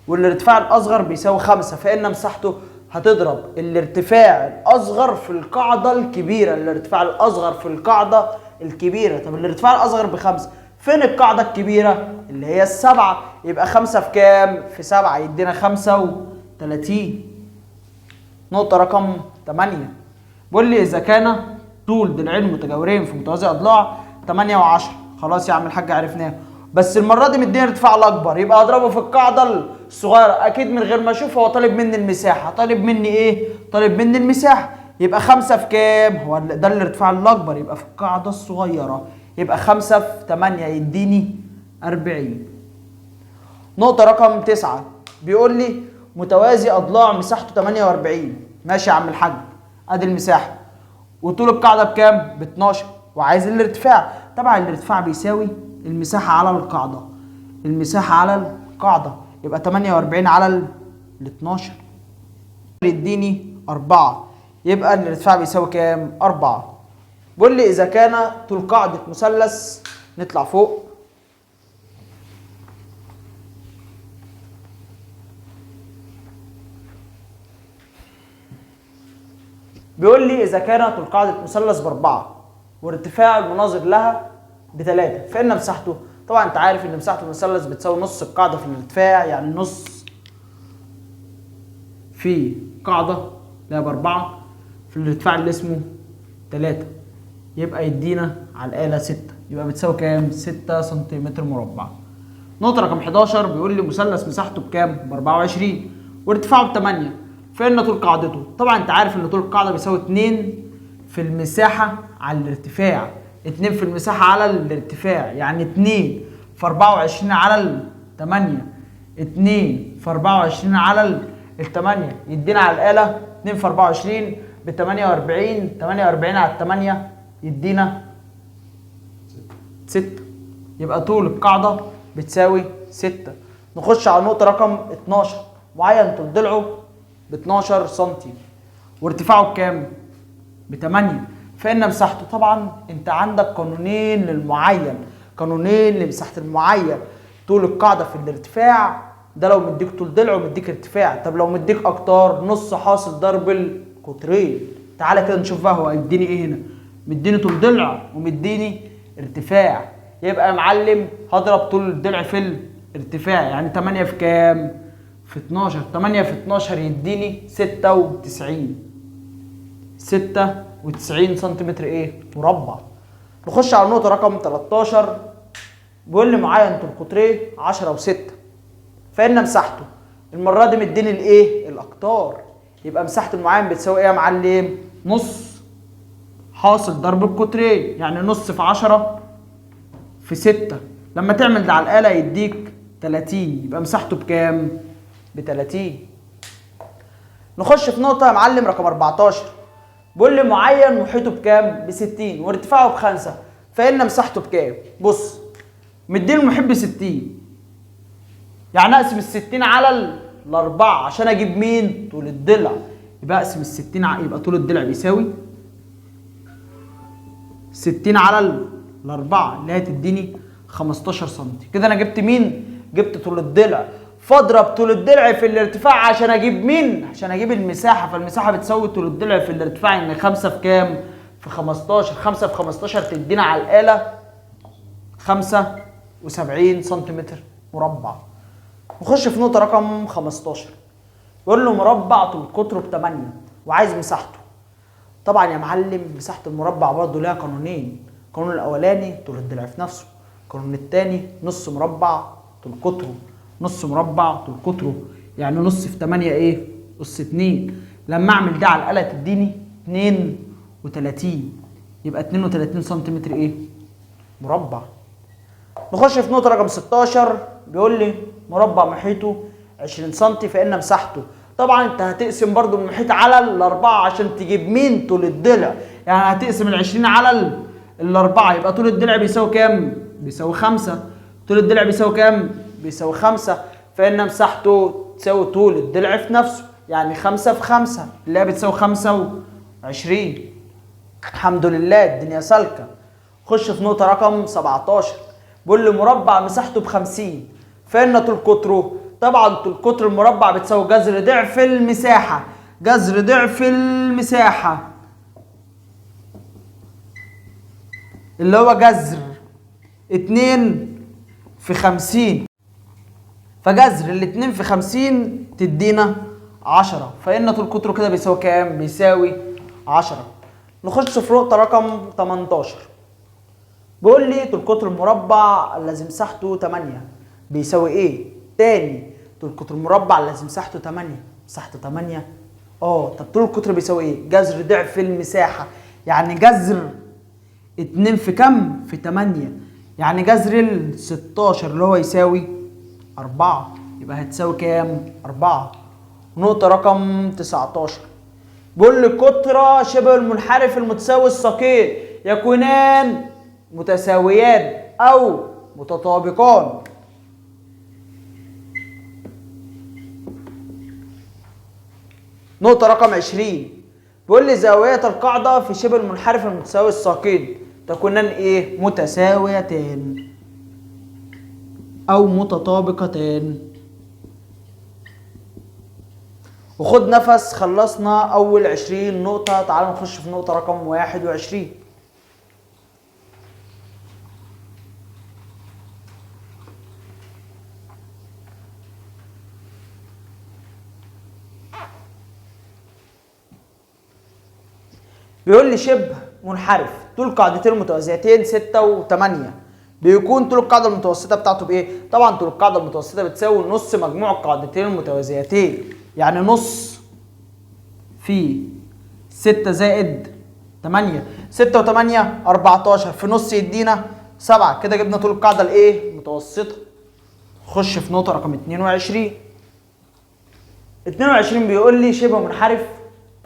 والارتفاع الأصغر بيساوي 5، فإن مساحته هتضرب الارتفاع الأصغر في القاعدة الكبيرة. الارتفاع الأصغر في القاعدة الكبيرة. طب الارتفاع الأصغر ب5، فين القاعدة الكبيرة؟ اللي هي ال7. يبقى 5 في كام؟ في 7 يدينا 35. نقطة رقم 8 بيقول لي إذا كان طول ضلعين متجاورين في متوازي أضلاع 8 و10. خلاص يا عم الحاج عرفناه، بس المرة دي مديني ارتفاع الأكبر، يبقى أضربه في القاعدة الصغيرة. أكيد من غير ما أشوف هو طالب مني المساحة. طالب مني إيه؟ طالب مني المساحة. يبقى 5 في كام؟ هو ده الارتفاع الأكبر، يبقى في القاعدة الصغيرة. يبقى 5 في 8 يديني 40. نقطة رقم 9 بيقول لي متوازي أضلاع مساحته 48. ماشي يا عم الحاج، أدي المساحة. وطول القاعدة بكام؟ ب 12. وعايز الارتفاع. طبعا الارتفاع بيساوي المساحة على القاعدة. المساحة على القاعدة يبقى 48 على ال 12 يديني 4. يبقى الارتفاع بيساوي كام؟ 4. بيقول لي إذا كان طول قاعدة مثلث، نطلع فوق، بيقول لي إذا كان طول قاعدة مثلث ب4 وارتفاع المناظر لها ب3، فإن مساحته، طبعا أنت عارف إن مساحة المثلث بتساوي نص القاعدة في الارتفاع، يعني نص في قاعدة اللي هي ب4 في الارتفاع اللي اسمه 3، يبقى يدينا على الآلة 6. يبقى بتساوي كام؟ 6 سنتيمتر مربع. نقطة رقم 11 بيقول لي مثلث مساحته بكام؟ ب24 وارتفاعه ب8، فإن طول قاعدته، طبعا أنت عارف إن طول القاعدة بيساوي 2 في المساحة على الارتفاع. 2 في المساحة على الارتفاع يعني 2 في 24 على 8. 2 في 24 على 8 يدينا على الآلة 2 في 24 ب 48. 48 على 8 يدينا 6. يبقى طول القاعدة بتساوي 6. نخش على النقطة رقم 12. معين طول ضلعه ب 12 سم وارتفاعه بكام؟ ب 8. فإن مساحته، طبعا أنت عندك قانونين للمعين، قانونين لمساحة المعين. طول القاعدة في الارتفاع ده لو مديك طول ضلع ومديك ارتفاع. طب لو مديك أقطار، نص حاصل ضرب القطرين. تعالى كده نشوف بقى هو هيديني إيه هنا. مديني طول ضلع ومديني ارتفاع. يبقى يا معلم هضرب طول الضلع في الارتفاع، يعني 8 في كام؟ في 12. 8 في 12 يديني 96. 96 سنتيمتر ايه؟ مربع. نخش على النقطة رقم 13. بيقول لي معين طول قطريه 10 و6. فإن مساحته المرة دي مديني الايه؟ الأقطار. يبقى مساحة المعين بتساوي ايه يا معلم؟ نص حاصل ضرب القطرين، يعني نص في 10 في 6. لما تعمل ده على الآلة يديك 30. يبقى مساحته بكام؟ ب 30. نخش في نقطة يا معلم رقم 14. بيقول لي معين محيطه بكام؟ ب 60 وارتفاعه ب5. فإن مساحته بكام؟ بص، مديني المحيط ب 60، يعني اقسم ال 60 على ال4 عشان اجيب مين؟ طول الضلع. يبقى اقسم ال 60 يبقى طول الضلع بيساوي 60 على ال4 اللي هي تديني 15 سم. كده انا جبت مين؟ جبت طول الضلع. فاضرب طول الضلع في الارتفاع عشان اجيب مين؟ عشان اجيب المساحه. فالمساحه بتساوي طول الضلع في الارتفاع، ان 5 في كام؟ في 15. 5 في 15 تدينا على الاله 75 سنتيمتر مربع. نخش في نقطه رقم 15. بيقول له مربع طول قطره ب 8 وعايز مساحته. طبعا يا معلم مساحه المربع برضه ليها قانونين. القانون الاولاني طول الضلع في نفسه، القانون الثاني نص مربع طول قطره. نص مربع طول قطره يعني نص في 8 ايه؟ اس 2. لما اعمل ده على الاله تديني 32. يبقى 32 سنتيمتر ايه؟ مربع. نخش في نقطه رقم 16. بيقول لي مربع محيطه 20 سم. فإن مساحته، طبعا انت هتقسم برضو المحيط على ال4 عشان تجيب مين؟ طول الضلع. يعني هتقسم ال20 على ال4 يبقى طول الضلع بيساوي كام؟ بيساوي 5. طول الضلع بيساوي كام؟ بيساوي 5. فإن مساحته تساوي طول الضلع في نفسه، يعني 5 في 5 اللي هي بتساوي 25. الحمد لله الدنيا سالكة. خش في نقطة رقم 17. بيقول لي مربع مساحته ب50. فإن طول قطره، طبعا طول قطر المربع بتساوي جذر ضعف المساحة. جذر ضعف المساحة اللي هو جذر 2 في 50. فجذر ال2 في 50 تدينا 10. فإن طول قطره كده بيساوي كام؟ بيساوي 10. نخش في نقطة رقم 18. بيقول لي طول قطر المربع الذي مساحته 8 بيساوي ايه؟ تاني، طول قطر المربع الذي مساحته 8. مساحته 8 طب طول القطر بيساوي ايه؟ جذر ضعف المساحة، يعني جذر 2 في كم؟ في 8. يعني جذر ال16 اللي هو يساوي 4. يبقى هتساوي كام؟ 4. نقطة رقم 19. بيقول لي قطر شبه المنحرف المتساوي الساقين يكونان متساويان أو متطابقان. نقطة رقم 20. بيقول لي زاوية القاعدة في شبه المنحرف المتساوي الساقين تكونان ايه؟ متساويتان أو متطابقتان. وخد نفس، خلصنا أول 20 نقطة. تعالوا نخش في نقطة رقم 21. بيقول لي شبه منحرف طول قاعدتين متوازيتين 6 و8 بيكون طول القاعدة المتوسطة بتاعته بإيه؟ طبعا طول القاعدة المتوسطة بتساوي نص مجموع القاعدتين المتوازيتين، يعني نص في 6 زائد 8. 6 و8 14 في نص يدينا 7. كده جبنا طول القاعدة الايه؟ متوسطة. خش في نقطة رقم 22. 22 بيقول لي شبه منحرف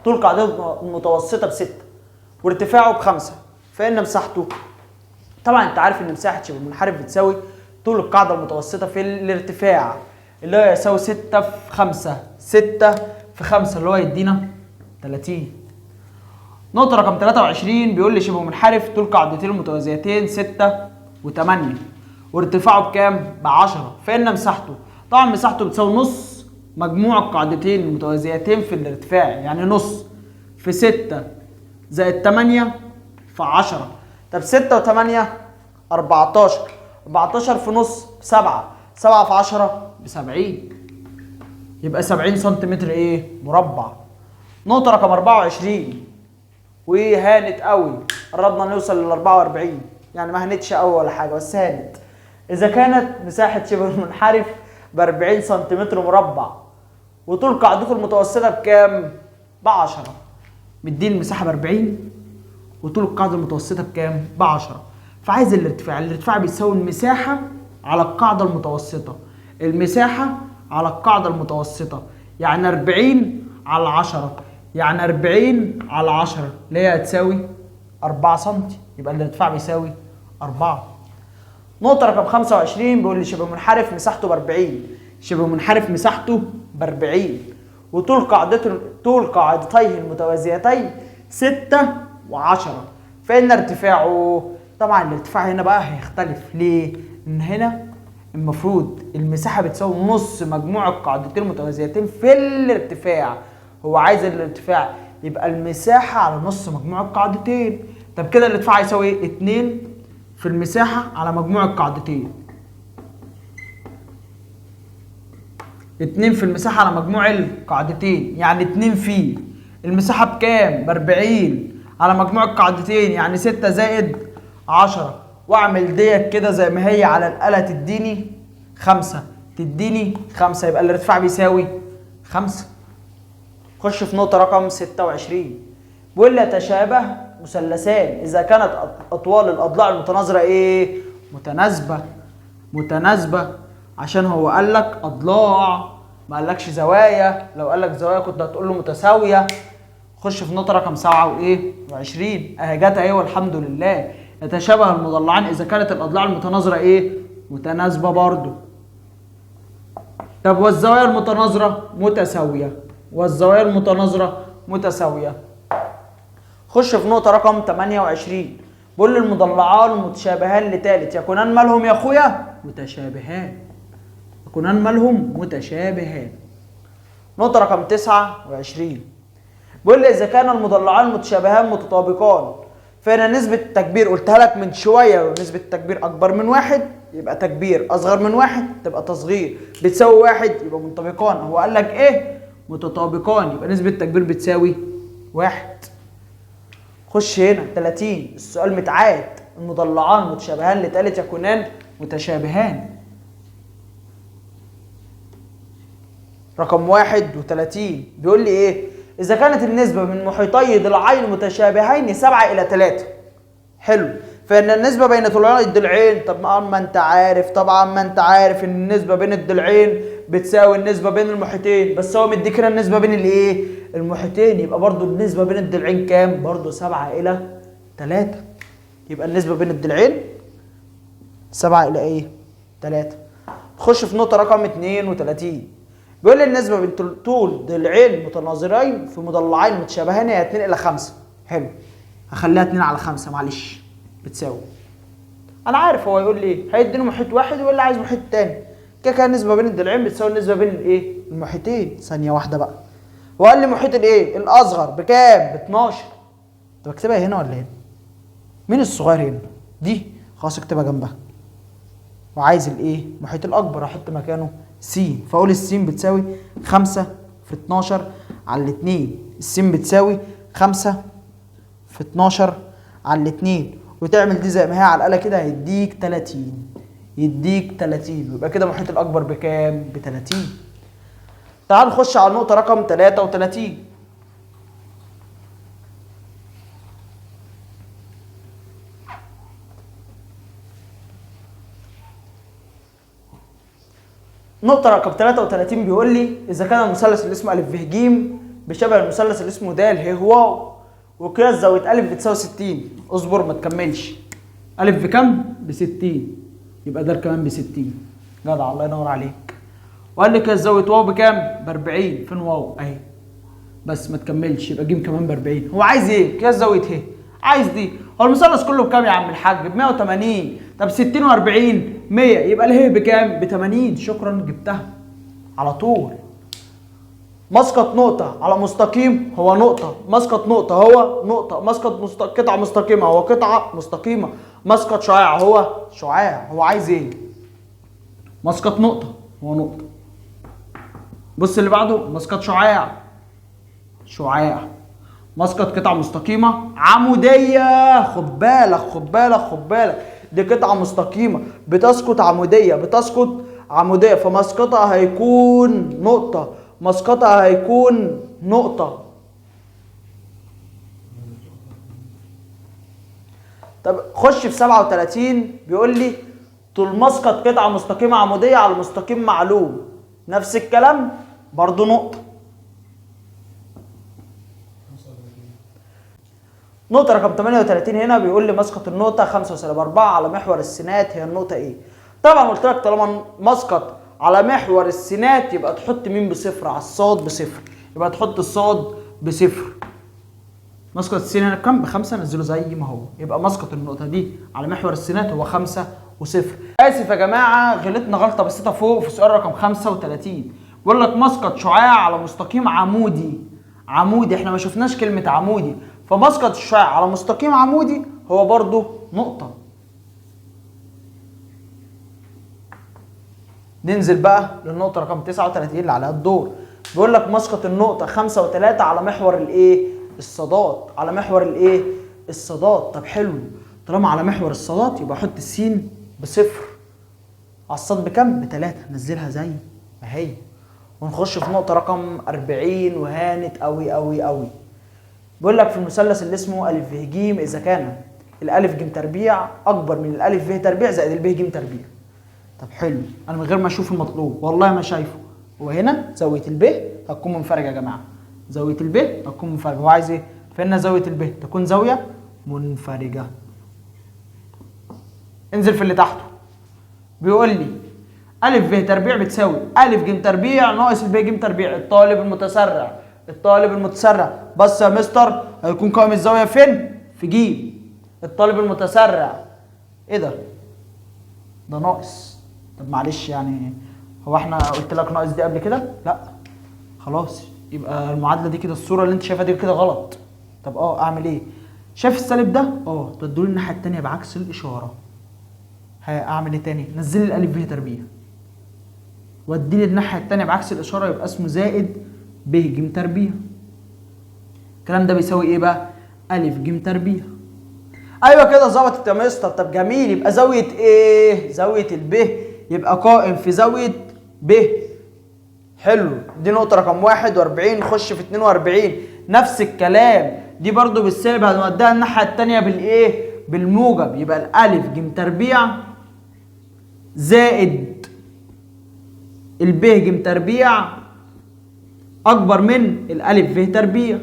طول قاعدته المتوسطة ب6 وارتفاعه ب5 فإن مساحته، طبعا انت عارف ان مساحة شبه منحرف بتساوي طول القاعدة المتوسطة في الارتفاع اللي هو يساوي 6 في 5. 6 في 5 اللي هو يدينا 30. نقطة رقم 23 بيقول لي شبه منحرف طول قاعدتين المتوازيتين 6 و8 وارتفاعه بكام؟ ب10 فإن مساحته، طبعا مساحته بتساوي نص مجموع القاعدتين المتوازيتين في الارتفاع، يعني نص في 6 زائد 8 في 10. طب 6 و8 14. 14 في نص ب7. 7 في 10 ب70. يبقى 70 سنتيمتر ايه؟ مربع. نقطة رقم 24 وهانت قوي، قربنا نوصل لل 44، يعني ما هانتش قوي ولا حاجة بس هانت. إذا كانت مساحة شبه المنحرف ب 40 سنتيمتر مربع وطول قاعدته المتوسطة بكام؟ ب10. مديني المساحة ب 40 وطول القاعدة المتوسطة بكام؟ ب10. فعايز الارتفاع، الارتفاع بيساوي المساحة على القاعدة المتوسطة. المساحة على القاعدة المتوسطة يعني 40 على 10، يعني 40 على 10 اللي هي هتساوي 4 سم، يبقى الارتفاع بيساوي 4. نقطة رقم 25 بيقول لي شبه منحرف مساحته ب 40. شبه منحرف مساحته ب 40 وطول قاعدتيه المتوازيتين 6 و10 فإن ارتفاعه، طبعا الارتفاع هنا بقى هيختلف. ليه؟ إن هنا المفروض المساحة بتساوي نص مجموع القاعدتين المتوازيتين في الارتفاع، هو عايز الارتفاع يبقى المساحة على نص مجموع القاعدتين. طب كده الارتفاع يساوي ايه؟ 2 في المساحة على مجموع القاعدتين. 2 في المساحة على مجموع القاعدتين يعني 2 في المساحة بكام؟ ب 40 على مجموع القاعدتين يعني 6 زائد 10، واعمل ديت كده زي ما هي على الآلة تديني 5. تديني 5 يبقى الارتفاع بيساوي 5. خش في نقطة رقم 26 بيقول لي يتشابه مثلثان إذا كانت أطوال الأضلاع المتناظرة إيه؟ متناسبة. متناسبة عشان هو قال لك أضلاع ما قالكش زوايا، لو قال لك زوايا كنت هتقول له متساوية. خش في نقطة رقم 27 أهي جت أهي والحمد لله. يتشابه المضلعان إذا كانت الأضلاع المتناظرة إيه؟ متناسبة برضو. طب والزوايا المتناظرة متساوية، والزوايا المتناظرة متساوية. خش في نقطة رقم 28 بيقول لي المضلعان المتشابهان لثالث يكونان مالهم يا اخويا؟ متشابهان. يكونان مالهم؟ متشابهان. نقطة رقم 29 بيقول لي إذا كان المضلعان المتشابهان متطابقان فإن نسبة التكبير، قلتها لك من شوية، لو نسبة التكبير أكبر من 1 يبقى تكبير، أصغر من 1 تبقى تصغير، بتساوي 1 يبقى منطبقان. هو قال لك إيه؟ متطابقان، يبقى نسبة التكبير بتساوي 1. خش هنا 30 السؤال متعاد، المضلعان متشابهان لثالث يكونان متشابهان. رقم 31 بيقول لي ايه؟ اذا كانت النسبة من محيطي ضلعين متشابهين 7 إلى 3. حلو، فان النسبة بين طولي الضلعين، طب ما انت عارف، طبعا ما انت عارف ان النسبة بين الضلعين بتساوي النسبة بين المحيطين، بس هو مديك هنا النسبة بين الايه؟ المحيطين، يبقى برضو النسبة بين الضلعين كام؟ برضو 7 إلى 3. يبقى النسبة بين الضلعين 7 إلى ايه؟ 3. تخش في نقطة رقم 32 بيقول لي النسبة بين طول ضلعين متناظرين في مضلعين متشابهين هي 2 إلى 5. حلو، هخليها 2 على 5 معلش بتساوي، انا عارف هو يقول لي ايه، هيديني محيط واحد ويقول لي عايز محيط تاني. كده كده النسبة بين الضلعين بتساوي النسبة بين الايه؟ المحيطين. ثانية واحدة بقى، وقال لي محيط الايه؟ الاصغر بكام؟ ب 12. طب اكتبها هنا ولا هنا؟ مين الصغير هنا؟ دي خلاص اكتبها جنبها. وعايز الايه؟ المحيط الاكبر احط مكانه س، فاقول الس بتساوي 5 في 12 على 2. الس بتساوي 5 في 12 على 2، وتعمل دي زي ما هي على الآلة كده هيديك 30. يديك 30، يبقى كده المحيط الأكبر بكام؟ ب 30. تعال نخش على النقطة رقم 33. نقطة رقم 33 بيقول لي إذا كان المثلث اللي اسمه أ ب ج بشبه المثلث اللي اسمه د ه واو وقياس زاوية أ بتساوي 60. اصبر ما تكملش. أ بكام؟ ب 60. يبقى ده كمان ب 60. جدع الله ينور عليك. وقال لي قياس زاوية واو بكام؟ ب 40. فين واو؟ أهي. بس ما تكملش يبقى ج كمان ب 40. هو عايز إيه؟ قياس زاوية ه. عايز دي. هو المثلث كله بكام يا عم الحاج؟ ب 180. طب 60 و40 100 يبقى اله بكام؟ ب 80. شكرا جبتها على طول. مسقط نقطة على مستقيم هو نقطة، مسقط نقطة هو نقطة، مسقط قطعة مستقيمة هو قطعة مستقيمة، مسقط شعاع هو شعاع. هو عايز ايه؟ مسقط نقطة هو نقطة. بص اللي بعده، مسقط شعاع شعاع، مسقط قطعة مستقيمة عمودية. خد بالك خد بالك خد بالك، دي قطعة مستقيمة بتسقط عمودية، بتسقط عمودية، فمسقطها هيكون نقطة، مسقطها هيكون نقطة. طب خش في 37 بيقول لي طول مسقط قطعة مستقيمة عمودية على مستقيم معلوم، نفس الكلام برضو نقطة. نقطة رقم 38 هنا بيقول لي مسقط النقطة 5 - 4 على محور السينات هي النقطة ايه؟ طبعا قلت لك طالما مسقط على محور السينات يبقى تحط مين بصفر؟ على الصاد بصفر، يبقى تحط الصاد بصفر. مسقط السين هنا بكام؟ ب5، نزله زي ما هو، يبقى مسقط النقطة دي على محور السينات هو 5 وصفر. آسف يا جماعة غلطنا غلطة بسيطة فوق في سؤال رقم 35. بيقول لك مسقط شعاع على مستقيم عمودي. عمودي احنا ما شفناش كلمة عمودي، فمسقط الشعاع على مستقيم عمودي هو برضو نقطة. ننزل بقى للنقطة رقم 39 اللي عليها الدور. بيقول لك مسقط النقطة 5 و3 على محور الايه؟ الصادات. على محور الايه؟ الصادات. طب حلو، طالما على محور الصادات يبقى احط السين بصفر. على الصاد بكام؟ ب3، نزلها زي ما هي. ونخش في نقطة رقم 40 وهانت قوي قوي قوي. بيقول لك في المثلث اللي اسمه أ ب ج إذا كان الألف ج تربيع أكبر من الألف ب تربيع زائد الب ج تربيع. طب حلو، أنا من غير ما أشوف المطلوب والله ما شايفه. هو هنا زاوية الب هتكون منفرجة يا جماعة، زاوية الب هتكون منفرجة. هو عايز إيه؟ فإن زاوية الب تكون زاوية منفرجة. انزل في اللي تحته. بيقول لي أ ب تربيع بتساوي أ ج تربيع ناقص الب ج تربيع. الطالب المتسرع، الطالب المتسرع، بس يا مستر هيكون قائم الزاوية فين؟ في ج. الطالب المتسرع ايه ده؟ ده ناقص. طب معلش يعني هو احنا قلت لك ناقص دي قبل كده؟ لا خلاص، يبقى المعادلة دي كده الصورة اللي انت شايفها دي كده غلط. طب اعمل ايه؟ شايف السالب ده؟ تودولي الناحية التانية بعكس الإشارة. اعمل ايه تاني؟ نزل لي الألف ب تربيع واديني الناحية التانية بعكس الإشارة، يبقى اسمه زائد ب ج تربيع. الكلام ده بيساوي ايه بقى؟ أ ج تربيع. ايوه كده ظبطت يا مستر. طب جميل، يبقى زاوية ايه؟ زاوية الب يبقى قائم في زاوية ب. حلو، دي نقطة رقم 41. نخش في 42 نفس الكلام، دي برضو بالسالب هنوديها الناحية التانية بالايه؟ بالموجب. يبقى الألف ج تربيع زائد الب ج تربيع أكبر من الألف ب تربيع.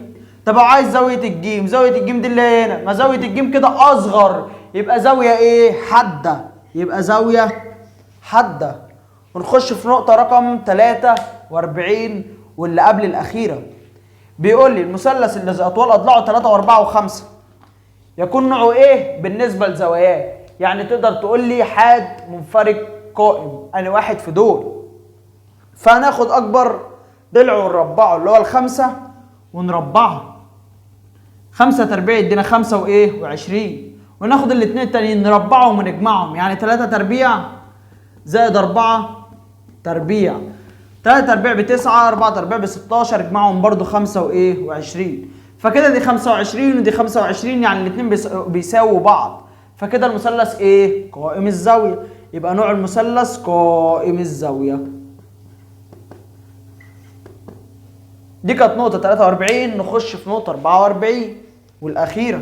طب عايز زاوية الجيم، زاوية الجيم دي اللي هنا، ما زاوية الجيم كده أصغر، يبقى زاوية إيه؟ حادة، يبقى زاوية حادة. ونخش في نقطة رقم 43 واللي قبل الأخيرة. بيقول لي المثلث الذي أطوال أضلاعه 3 و4 و5 يكون نوعه إيه بالنسبة لزواياه؟ يعني تقدر تقول لي حاد منفرج قائم، أنا واحد في دول. فهناخد أكبر ضلع ونربعه اللي هو ال5 ونربعها. 5 تربيع يدينا 5 وايه؟ و20. وناخد الاثنين التانيين نربعهم ونجمعهم، يعني 3 تربيع زائد 4 تربيع. 3 تربيع ب9، 4 تربيع ب16، اجمعهم برضو 5 وايه؟ و20. فكده دي 25 ودي 25، يعني الاثنين بيساووا بعض. فكده المثلث ايه؟ قائم الزاوية. يبقى نوع المثلث قائم الزاوية. دي كانت نقطة 43. نخش في نقطة 44 والأخيرة.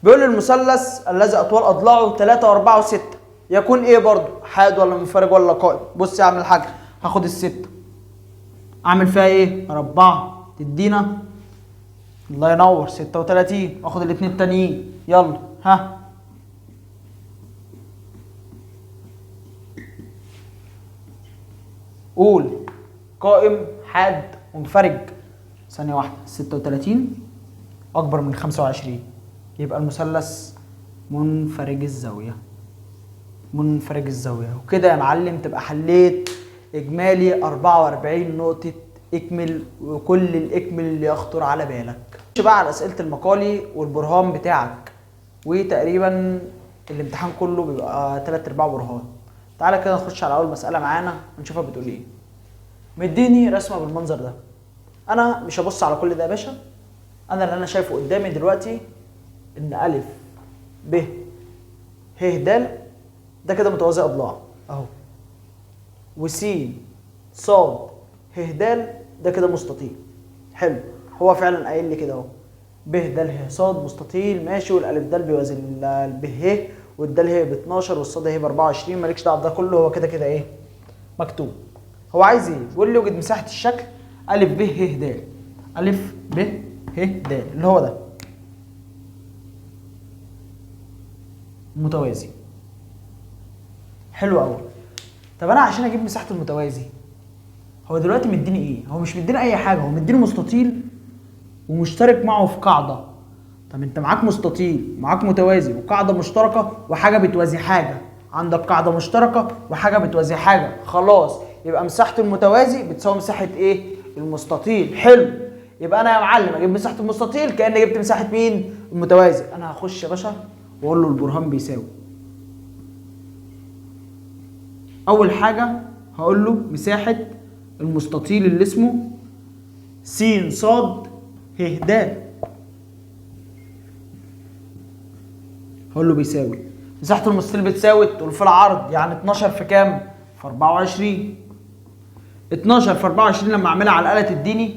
بيقول لي المثلث الذي اطوال اضلاعه 3 و4 و6 يكون ايه برضو؟ حاد ولا منفرج ولا قائم؟ بص يا عم الحاج، هاخد الستة اعمل فيها ايه؟ اربعة تدينا، الله ينور، 36. واخد الاتنين التانيين، يلا ها. قول قائم حاد منفرج. ثانية واحدة، 36 أكبر من 25 يبقى المثلث منفرج الزاوية. منفرج الزاوية. وكده يا معلم تبقى حليت إجمالي 44 نقطة اكمل، وكل الإكمل اللي يخطر على بالك. نخش بقى على أسئلة المقالي والبرهان بتاعك، وتقريبا الامتحان كله بيبقى 3/4 برهان. تعالى كده نخش على أول مسألة معانا ونشوفها بتقول إيه. مديني رسمة بالمنظر ده. أنا مش هبص على كل ده يا باشا، أنا اللي أنا شايفه قدامي دلوقتي إن أ ب ه د ده كده متوازي أضلاع أهو، وس ص ه د ده كده مستطيل. حلو، هو فعلا قايل لي كده اهو، ب د ه ص مستطيل ماشي، والالف د بيوازي ب ه، والدال ه ب 12 والصاد ه ب 24. مالكش دعوه بده كله، هو كده كده ايه مكتوب. هو عايز ايه؟ بيقول لي وجد مساحه الشكل ا ب ه د. ا ب ه د اللي هو ده متوازي. حلو قوي. طب انا عشان اجيب مساحه المتوازي، هو دلوقتي مديني ايه؟ هو مش مديني اي حاجه، هو مديني مستطيل ومشترك معه في قاعده. طب انت معاك مستطيل، معاك متوازي، وقاعده مشتركه وحاجه بتوازي حاجه. عندك قاعده مشتركه وحاجه بتوازي حاجه، خلاص يبقى مساحه المتوازي بتساوي مساحه ايه؟ المستطيل. حلو، يبقى انا يا معلم اجيب مساحه المستطيل كاني جبت مساحه مين؟ المتوازي. انا هخش يا باشا واقول له البرهان بيساوي. اول حاجه هقول له مساحه المستطيل اللي اسمه س ص ه د، هقول له بيساوي مساحه المستطيل بتساوي الطول في العرض، يعني 12 في كام؟ في 24. 12 في 24 لما اعملها على الاله تديني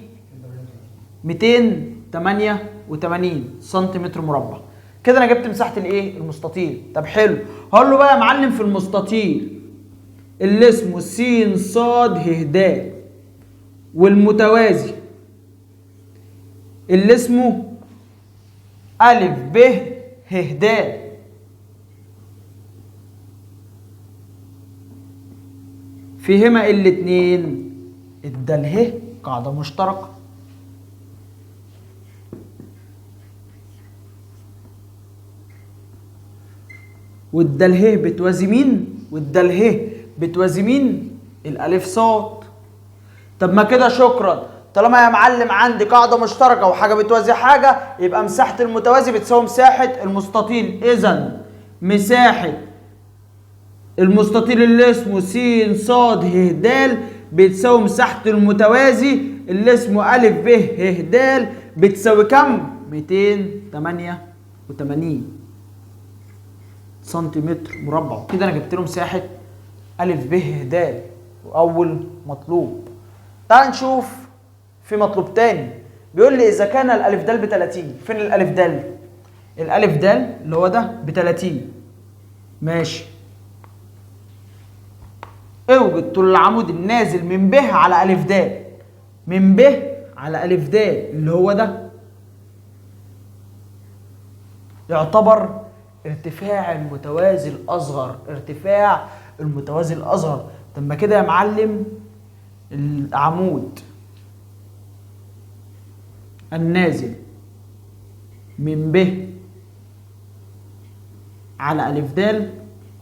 288 سنتيمتر مربع. كده انا جبت مساحه الايه؟ المستطيل. طب حلو، هقول له بقى يا معلم في المستطيل اللي اسمه س ص ه د، والمتوازي اللي اسمه ا ب ه د، فيهما الاتنين الدال ه قاعده مشتركه، والدال ه بتوازي مين؟ والدال ه بتوازي مين؟ الالف صاد. طب ما كده شكرا، طالما يا معلم عندي قاعده مشتركه وحاجه بتوازي حاجه، يبقى مساحه المتوازي بتساوي مساحه المستطيل. اذا مساحه المستطيل اللي اسمه س ص ه د بتساوي مساحه المتوازي اللي اسمه ا ب ه د بتساوي كم؟ 288 سنتيمتر مربع. كده انا جبت له مساحه ا ب ه د واول مطلوب. تعال نشوف في مطلوب تاني، بيقول لي اذا كان الالف د ب 30. فين الالف د؟ الالف د اللي هو ده ب 30 ماشي. اوجد طول العمود النازل من ب على الف د. من ب على الف د اللي هو ده يعتبر ارتفاع المتوازي الاصغر. ارتفاع المتوازي الاصغر. طب ما كده يا معلم العمود النازل من ب على ألف د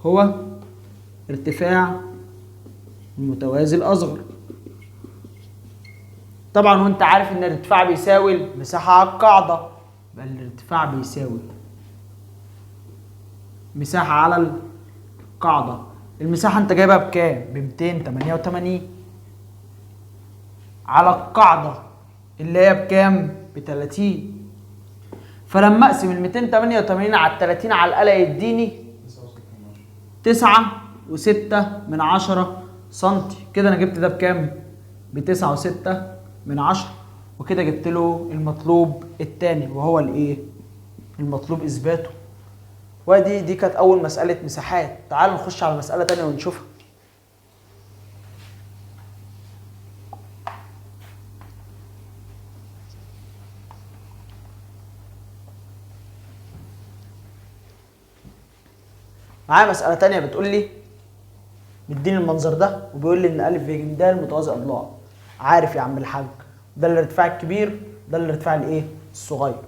هو ارتفاع المتوازي الأصغر. طبعا وانت عارف ان الارتفاع بيساوي المساحة على القاعدة، بل الارتفاع بيساوي مساحة على القاعدة. المساحة انت جايبها بكام؟ ب 288 على القاعدة اللي هي بكام؟ ب 30. فلما اقسم ال 288 على ال 30 على الآلة يديني 9.6 سنتي. كده انا جبت ده بكام؟ ب 9.6. وكده جبت له المطلوب الثاني وهو الايه؟ المطلوب اثباته. ودي كانت اول مساله مساحات. تعال نخش على مساله تانية ونشوفها. معايا مساله تانية بتقول لي، مديني المنظر ده وبيقول لي ان ا ب ج د متوازي اضلاع. عارف يا عم الحاج، ده الارتفاع الكبير ده الارتفاع الايه؟ الصغير.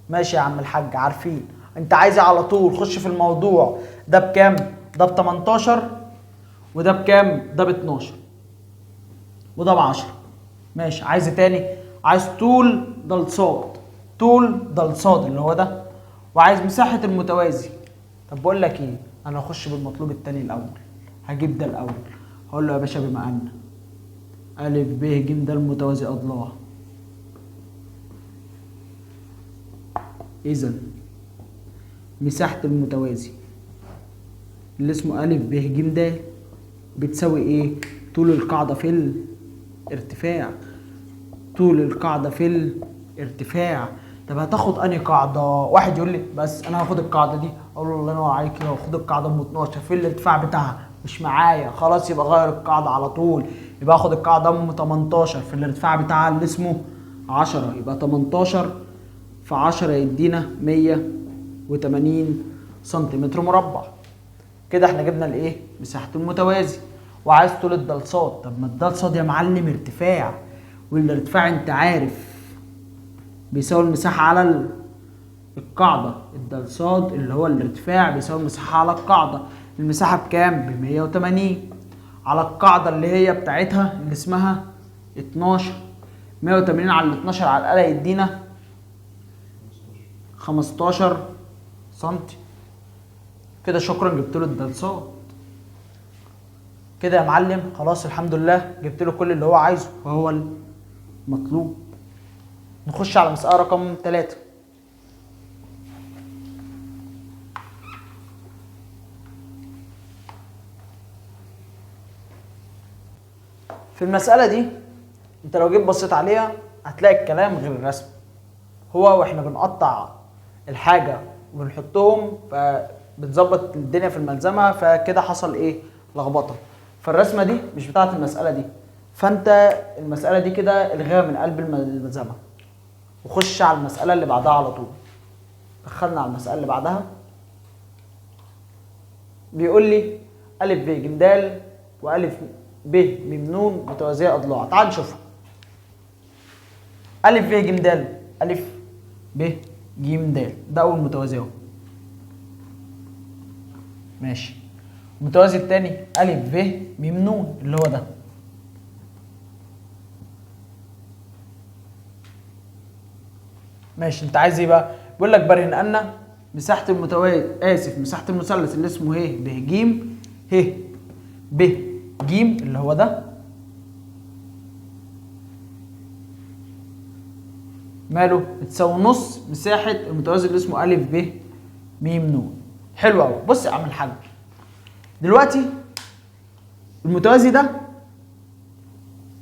ماشي يا عم الحاج عارفين. انت عايز على طول خش في الموضوع. ده بكام؟ ده ب 18 وده بكام؟ ده ب 12 وده ب 10. ماشي. عايز إيه تاني؟ عايز طول ده لصاد، طول ده لصاد اللي هو ده، وعايز مساحة المتوازي. طب بقول لك ايه، انا هخش بالمطلوب التاني الاول. هجيب ده الاول، هقول له يا باشا بما ان ا ب ج د متوازي اضلاع، اذا مساحة المتوازي اللي اسمه ا ب ج د بتساوي ايه؟ طول القاعدة في الارتفاع. طول القاعدة في الارتفاع. طب هتاخد انهي قاعدة؟ واحد يقول لي بس انا هاخد القاعدة دي، اقول له الله ينور عليك كده، وخد القاعدة ام 12 في الارتفاع بتاعها. مش معايا خلاص، يبقى غير القاعدة على طول. يبقى اخد القاعدة ام 18 في الارتفاع بتاعها اللي اسمه 10. يبقى 18 في 10 يدينا 180 سنتيمتر مربع. كده احنا جبنا الايه؟ مساحة المتوازي. وعايز طول الدلصاد. طب ما الدلصاد يا معلم ارتفاع، والارتفاع انت عارف بيساوي المساحة على القاعدة. الدلصاد اللي هو الارتفاع بيساوي المساحة على القاعدة. المساحة بكام؟ ب 180 على القاعدة اللي هي بتاعتها اللي اسمها 12. 180 على 12 على الآلة يدينا 15 سنتي. كده شكرا جبت له الدلصاد. كده يا معلم خلاص الحمد لله جبت له كل اللي هو عايزه وهو المطلوب. نخش على مسألة رقم 3. في المسألة دي انت لو جيت بصيت عليها هتلاقي الكلام غير الرسم. هو واحنا بنقطع الحاجة وبنحطهم فبتظبط الدنيا في الملزمة، فكده حصل ايه؟ لخبطة. فالرسمة دي مش بتاعت المسألة دي، فانت المسألة دي كده الغيها من قلب الملزمة وخش على المسألة اللي بعدها على طول. دخلنا على المسألة اللي بعدها. بيقول لي ا ب ج د و ا ب م ن متوازية أضلاع. تعال نشوفها. ا ب ج د، ا ب ج د ده أول متوازي أهو. ماشي. المتوازي التاني ا ب م ن اللي هو ده. ماشي. انت عايز ايه بقى؟ بيقول لك برهن ان مساحة المتوازي مساحة المثلث اللي اسمه ه ب ج ه ب ج اللي هو ده ماله؟ بتساوي نص مساحة المتوازي اللي اسمه ا ب م ن. حلو قوي. بص يا عم الحاج، دلوقتي المتوازي ده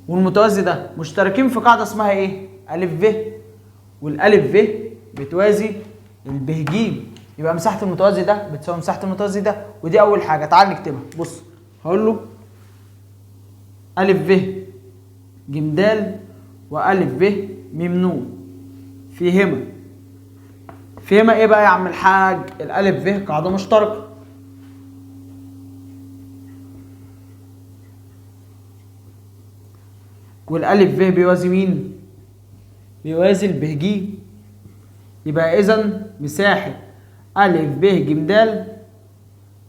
والمتوازي ده مشتركين في قاعدة اسمها ايه؟ ا ب، والالف ب بتوازي الب ج. يبقى مساحة المتوازي ده بتساوي مساحة المتوازي ده، ودي أول حاجة. تعال نكتبها. بص هقول له ا ب ج د وأ ب م ن فيهما ايه بقى يا عم الحاج؟ الالف ب قاعدة مشتركة، والالف ب بيوازي مين؟ بيوازي الب ج. يبقى اذا مساحة ا ب ج د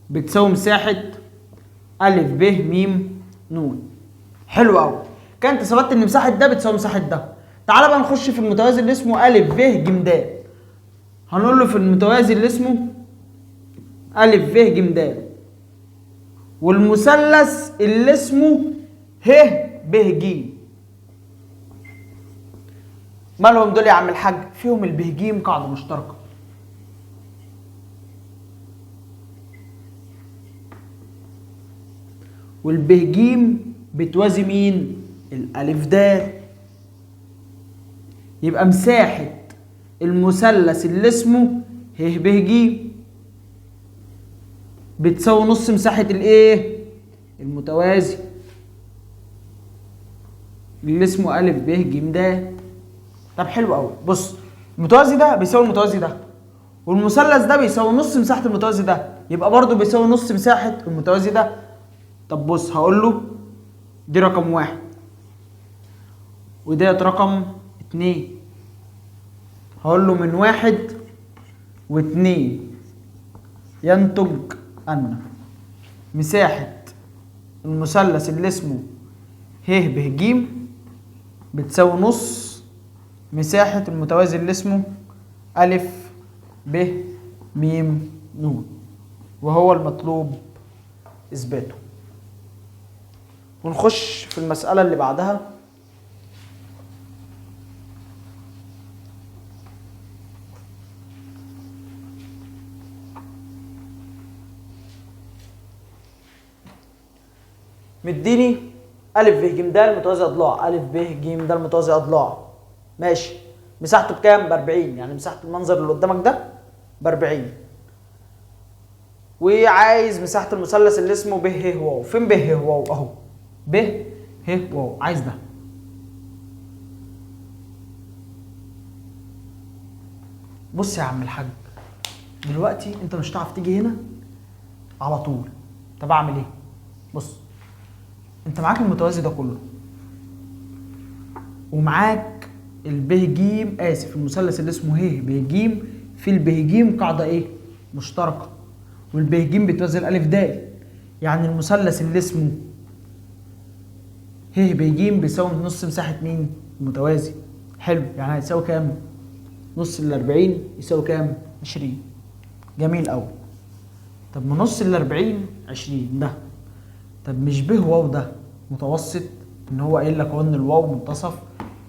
بتساوي مساحة ا ب م ن. حلو قوي. كان انت ثبتت ان مساحة ده بتساوي مساحة ده. تعالى بقى نخش في المتوازي اللي اسمه ا ب ج د. هنقول له في المتوازي اللي اسمه ا ب ج د والمثلث اللي اسمه ه ب ج. مالهم دول يا عم الحاج؟ فيهم البهجيم قاعدة مشتركة. والبهجيم بتوازي مين؟ الألف د. يبقى مساحة المثلث اللي اسمه ه ب ج بتساوي نص مساحة الايه؟ المتوازي اللي اسمه أ ب ج د. طب حلو قوي. بص، المتوازي ده بيساوي المتوازي ده، والمثلث ده بيساوي نص مساحة المتوازي ده، يبقى برضه بيساوي نص مساحة المتوازي ده. طب بص، هقول له دي رقم 1 وديت رقم 2. هقول له من 1 و2 ينتج أن مساحة المثلث اللي اسمه ه ب ج بتساوي نص مساحة المتوازي اللي اسمه أ ب م ن، وهو المطلوب إثباته. ونخش في المسألة اللي بعدها. مديني أ ب ج د متوازي أضلاع، أ ب ج د متوازي أضلاع، ماشي. مساحته بكام؟ ب 40، يعني مساحة المنظر اللي قدامك ده ب 40. وعايز مساحة المثلث اللي اسمه ب ه واو. فين ب ه واو؟ أهو ب ه واو، عايز ده. بص يا عم الحاج، دلوقتي أنت مش هتعرف تيجي هنا على طول. طب أعمل إيه؟ بص، أنت معاك المتوازي ده كله، ومعاك الب ج، اسف، المثلث اللي اسمه ه ب ج، في الب ج قاعده ايه؟ مشتركه، والب ج بتوازي الالف د، يعني المثلث اللي اسمه ه ب ج بيساوي نص مساحه مين؟ المتوازي. حلو، يعني هيساوي كام؟ نص ال 40 يساوي كام؟ 20. جميل قوي. طب ما نص ال 40 20 ده، طب مش ب واو ده متوسط؟ ان هو قايل لك اهو ان الواو منتصف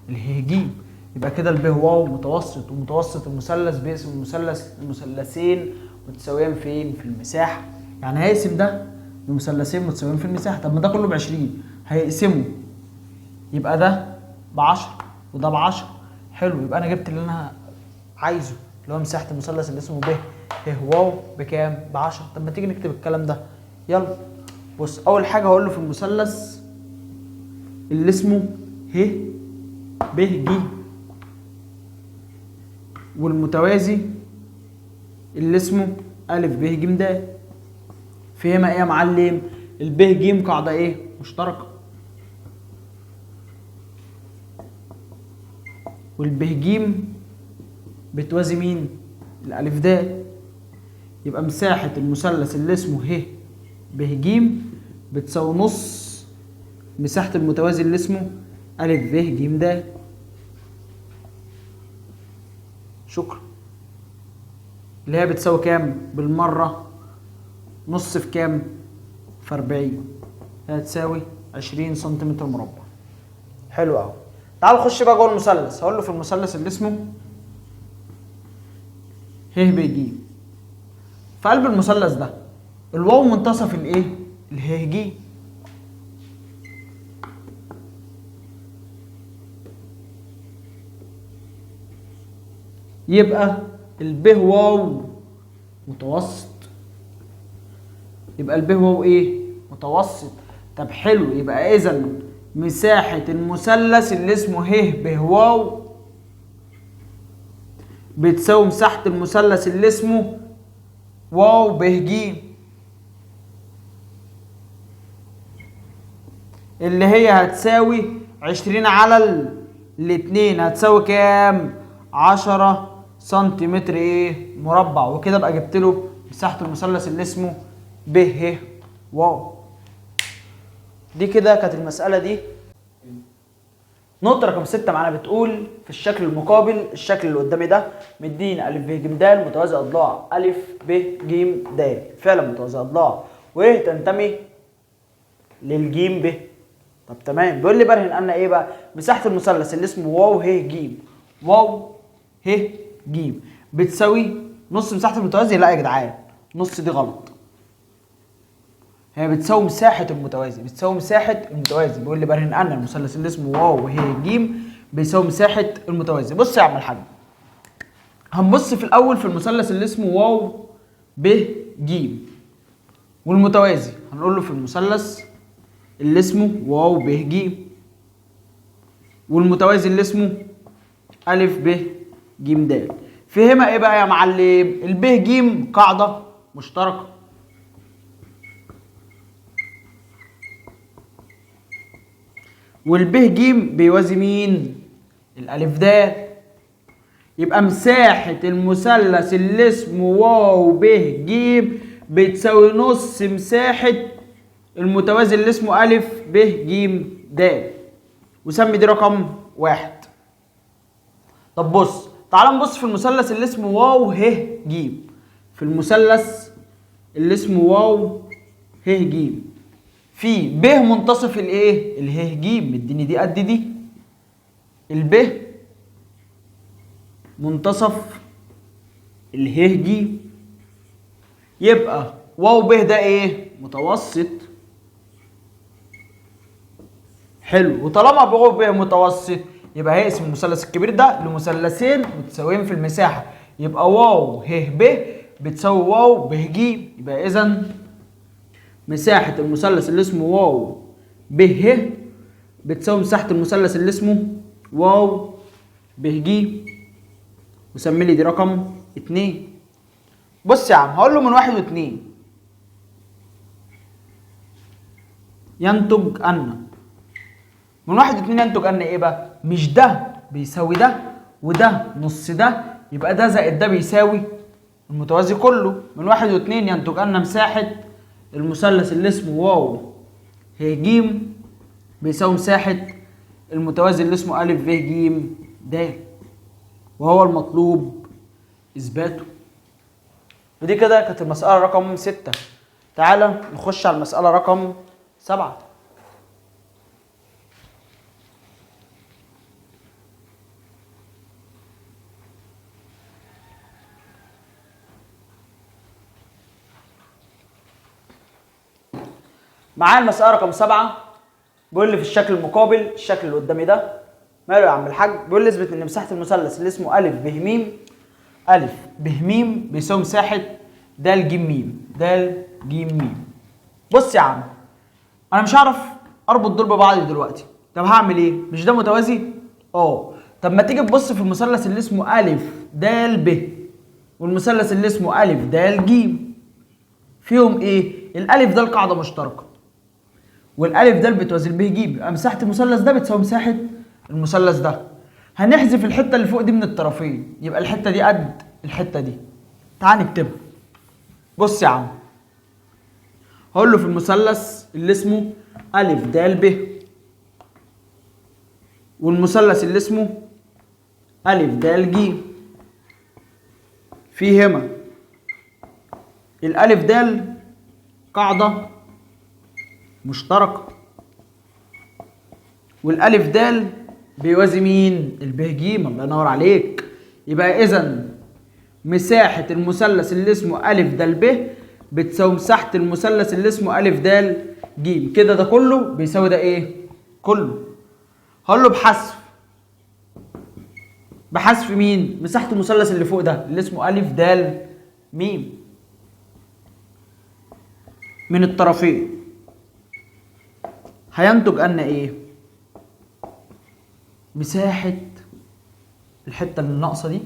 اله ج، يبقى كده الب واو متوسط، ومتوسط المثلث بيقسم المثلثين متساويين فين؟ في المساحه. يعني هيقسم ده لمثلثين متساويين في المساحه. طب ما ده كله ب 20، هيقسمه يبقى ده ب 10 وده ب 10. حلو، يبقى انا جبت اللي انا عايزه، اللي هو مساحه المثلث اللي اسمه ب ه واو بكام؟ ب 10. طب ما تيجي نكتب الكلام ده، يلا. بص، اول حاجه هقول له في المثلث اللي اسمه ه ب ج، والمتوازي اللي اسمه أ ب ج د. فهمها ايه يا معلم؟ الب ج قاعده ايه؟ مشتركه، والب ج بتوازي مين؟ الالف د. يبقى مساحه المثلث اللي اسمه ه ب ج بتساوي نص مساحه المتوازي اللي اسمه أ ب ج د. شكرا. اللي هي بتساوي كام بالمره؟ نص في كام؟ في 40. هتساوي 20 سنتيمتر مربع. حلو قوي. تعال نخش بقى جوه المثلث. هقول له في المثلث اللي اسمه ه ب ج، في قلب المثلث ده الواو منتصف الايه؟ اله ج. يبقى الب واو متوسط، يبقى الب واو ايه؟ متوسط. طب حلو، يبقى اذا مساحة المثلث اللي اسمه ه ب واو بتساوي مساحة المثلث اللي اسمه واو ب ج، اللي هي هتساوي 20 على الاتنين، هتساوي كام؟ 10 سنتيمتر ايه؟ مربع. وكده بقى جبت له مساحة المثلث اللي اسمه ب ه واو. دي كده كانت المسألة دي. نقطة رقم 6 معانا بتقول في الشكل المقابل، الشكل اللي قدامي ده مديني أ ب ج د متوازي أضلاع أ ب ج د، فعلا متوازي أضلاع، وإيه تنتمي للجيم ب. طب تمام، بيقول لي برهن أن إيه بقى؟ مساحة المثلث اللي اسمه واو ه ج، واو ه ج بتساوي نص مساحة المتوازي. لا يا جدعان، نص دي غلط، هي بتساوي مساحة المتوازي، بتساوي مساحة المتوازي. بيقول لي برهن أن المثلث اللي اسمه واو ه ج بيساوي مساحة المتوازي. بص يا عم الحاج، هنبص في الاول في المثلث اللي اسمه واو ب ج، والمتوازي هنقول له في المثلث اللي اسمه واو ب ج، والمتوازي اللي اسمه ا ب ج د. فهمها ايه بقى يا معلم؟ الب ج قاعده مشتركه، والب ج بيوازي مين؟ الالف د. يبقى مساحة المثلث اللي اسمه واو ب ج بتساوي نص مساحة المتوازي اللي اسمه ا ب ج د، وسمي دي رقم 1. طب بص، تعال نبص في المثلث اللي اسمه واو ه ج. في المثلث اللي اسمه واو ه ج في ب منتصف الايه؟ اله ج، مديني دي قد دي. الب منتصف اله ج، يبقى واو ب ده ايه؟ متوسط. حلو، وطالما واو ب متوسط يبقى هيقسم المثلث الكبير ده لمثلثين متساويين في المساحه، يبقى واو ه ب بتساوي واو ب ج. يبقى اذا مساحه المثلث اللي اسمه واو ب ه بتساوي مساحه المثلث اللي اسمه واو ب ج، وسمي لي دي رقم 2. بص يا عم، هقول له من 1 و2 ينتج ان. من 1 و2 ينتج ان ايه بقى؟ مش ده بيساوي ده وده نص ده، يبقى ده زائد ده بيساوي المتوازي كله. من 1 و2 ينتج ان مساحة المثلث اللي اسمه واو ه ج بيساوي مساحة المتوازي اللي اسمه ا ب ج د، وهو المطلوب اثباته. ودي كده كانت المسألة رقم 6. تعالى نخش على المسألة رقم 7. معايا المسألة رقم 7. بيقول لي في الشكل المقابل، الشكل اللي قدامي ده ماله يا عم الحاج؟ بيقول لي اثبت ان مساحة المثلث اللي اسمه ا ب م ا ب م بيساوي مساحة د ج م د ج م. بص يا عم، انا مش هعرف اربط دول ببعض دلوقتي. طب هعمل ايه؟ مش ده متوازي؟ طب ما تيجي تبص في المثلث اللي اسمه ا د ب والمثلث اللي اسمه ا د ج، فيهم ايه؟ الالف ده القاعدة مشتركة، والالف ده بتوازي ب ج، يبقى مساحه المثلث ده بتساوي مساحه المثلث ده. هنحذف الحته اللي فوق دي من الطرفين، يبقى الحته دي قد الحته دي. تعال نكتبها. بص يا عم، هقول له في المثلث اللي اسمه ا د ب والمثلث اللي اسمه ا د ج، فيهما الالف د قاعده مشتركة، والالف د بيوازي مين؟ الب ج. الله ينور عليك. يبقى اذا مساحة المثلث اللي اسمه ا د ب بتساوي مساحة المثلث اللي اسمه ا د ج. كده ده كله بيساوي ده ايه؟ كله. هقول له بحذف مين؟ مساحة المثلث اللي فوق ده اللي اسمه ا د م من الطرفين. هينتج ان ايه؟ مساحة الحتة اللي ناقصة دي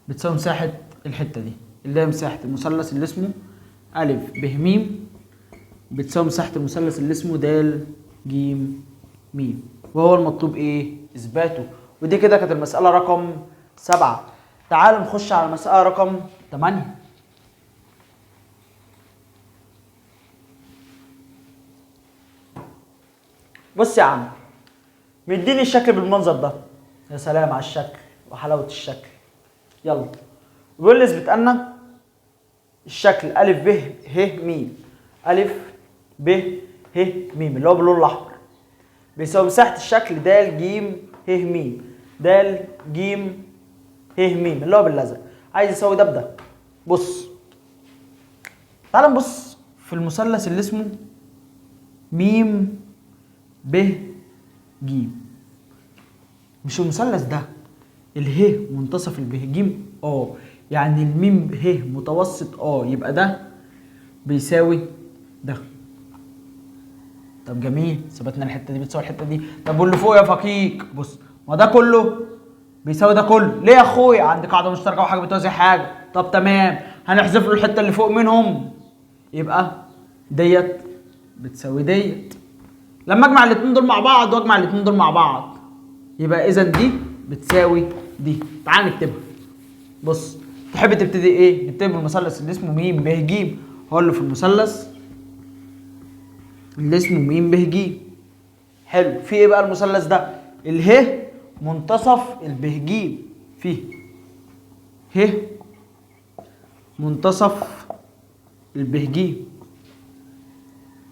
بتساوي مساحة الحتة دي اللي هي مساحة المثلث اللي اسمه ا ب م بتساوي مساحة المثلث اللي اسمه د ج م، وهو المطلوب ايه؟ اثباته. ودي كده كانت المسألة رقم 7. تعالوا نخش على المسألة رقم 8. بص يا عم، مديني الشكل بالمنظر ده. يا سلام على الشكل وحلاوة الشكل. يلا، بيقول لي اثبت ان الشكل ا ب ه م ا ب ه م اللي هو باللون الاحمر بيساوي مساحة الشكل د ج ه م د ج ه م اللي هو بالازرق. عايز يساوي ده بده. بص، تعال نبص في المثلث اللي اسمه م ب ج. مش المثلث ده اله منتصف الب ج؟ يعني الميم ه متوسط يبقى ده بيساوي ده. طب جميل، ثبتنا الحته دي بتساوي الحته دي. طب واللي فوق يا فكيك بص، ما ده كله بيساوي ده كله. ليه يا اخويا؟ عندي قاعده مشتركه وحاجه بتوازي حاجه. طب تمام، هنحذف له الحته اللي فوق منهم، يبقى ديت بتساوي ديت. لما اجمع الاثنين دول مع بعض واجمع الاثنين دول مع بعض، يبقى اذا دي بتساوي دي. تعال نكتبها. بص، تحب تبتدي ايه؟ نبتدي بالمثلث اللي اسمه م ب ج. هقول له في المثلث اللي اسمه م ب ج. حلو. في ايه بقى المثلث ده؟ اله منتصف الب ج. فيه ه منتصف الب ج.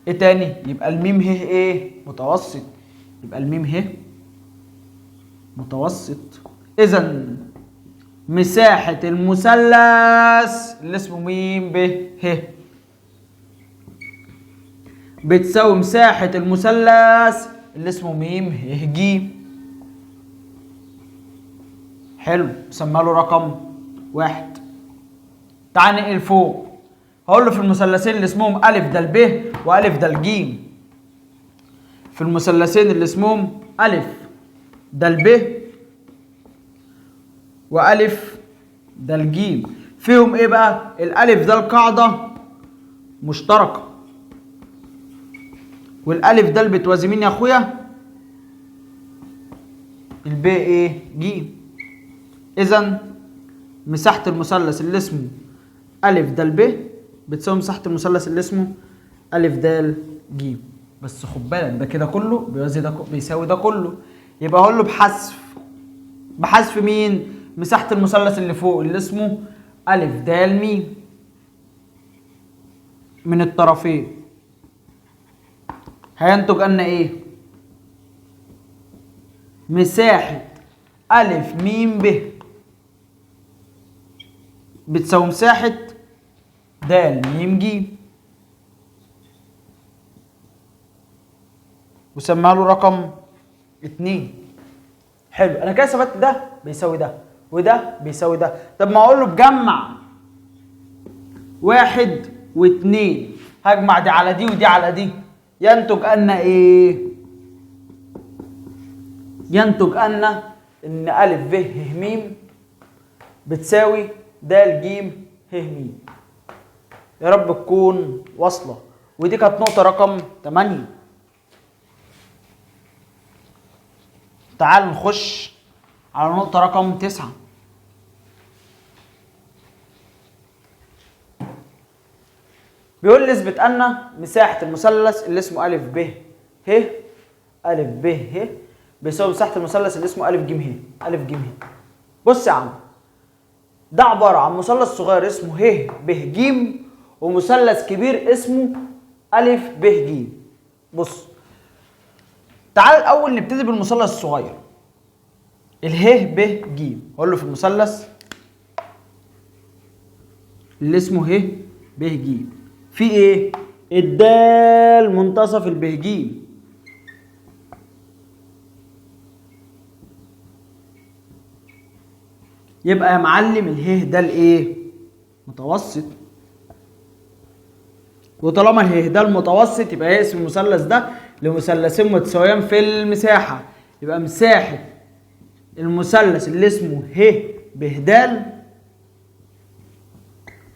ايه تاني؟ يبقى الميم ه ايه؟ متوسط. يبقى الميم ه متوسط. اذا مساحة المثلث اللي اسمه م ب ه بتساوي مساحة المثلث اللي اسمه م ه ج. حلو، سمى له رقم 1. تعال ننقل فوق. هقول له في المثلثين اللي اسمهم أ د ب وأ د ج. في المثلثين اللي اسمهم أ د ب وأ د ج، فيهم ايه بقى؟ الألف ده القاعدة مشتركة، والألف ده اللي بتوازي مين يا اخويا؟ الب ايه؟ ج. إذا مساحة المثلث اللي اسمه أ د ب بتساوي مساحة المثلث اللي اسمه أ د ج. بس خد بالك، ده كده كله بيوازي ده بيساوي ده كله. يبقى هقول له بحذف مين؟ مساحة المثلث اللي فوق اللي اسمه أ د م من الطرفين. هينتج أن ايه؟ مساحة أ م ب بتساوي مساحة د م ج، وسميها له رقم 2. حلو، انا كده ثبت ده بيساوي ده وده بيساوي ده. طب ما اقول له بجمع 1 و2، هجمع دي على دي ودي على دي، ينتج ان ايه؟ ينتج ان أ ب ه م بتساوي د ج ه م. يا رب تكون واصله. ودي كانت نقطه رقم 8. تعال نخش على نقطه رقم 9. بيقول لي اثبت ان مساحه المثلث اللي اسمه أ ب ه أ ب ه بيساوي مساحه المثلث اللي اسمه أ ج ه. أ ج ه. بص يا عم، ده عباره عن مثلث صغير اسمه ه ب ج، ومثلث كبير اسمه أ ب ج. بص، تعال الاول نبتدي بالمثلث الصغير اله ب ج. اقول له في المثلث اللي اسمه ه ب ج في ايه؟ الدال منتصف الب ج. يبقى يا معلم اله ده الايه؟ متوسط. وطالما اله ده المتوسط، يبقى هيقسم المثلث ده لمثلثين متساويين في المساحه. يبقى مساحه المثلث اللي اسمه ه ب د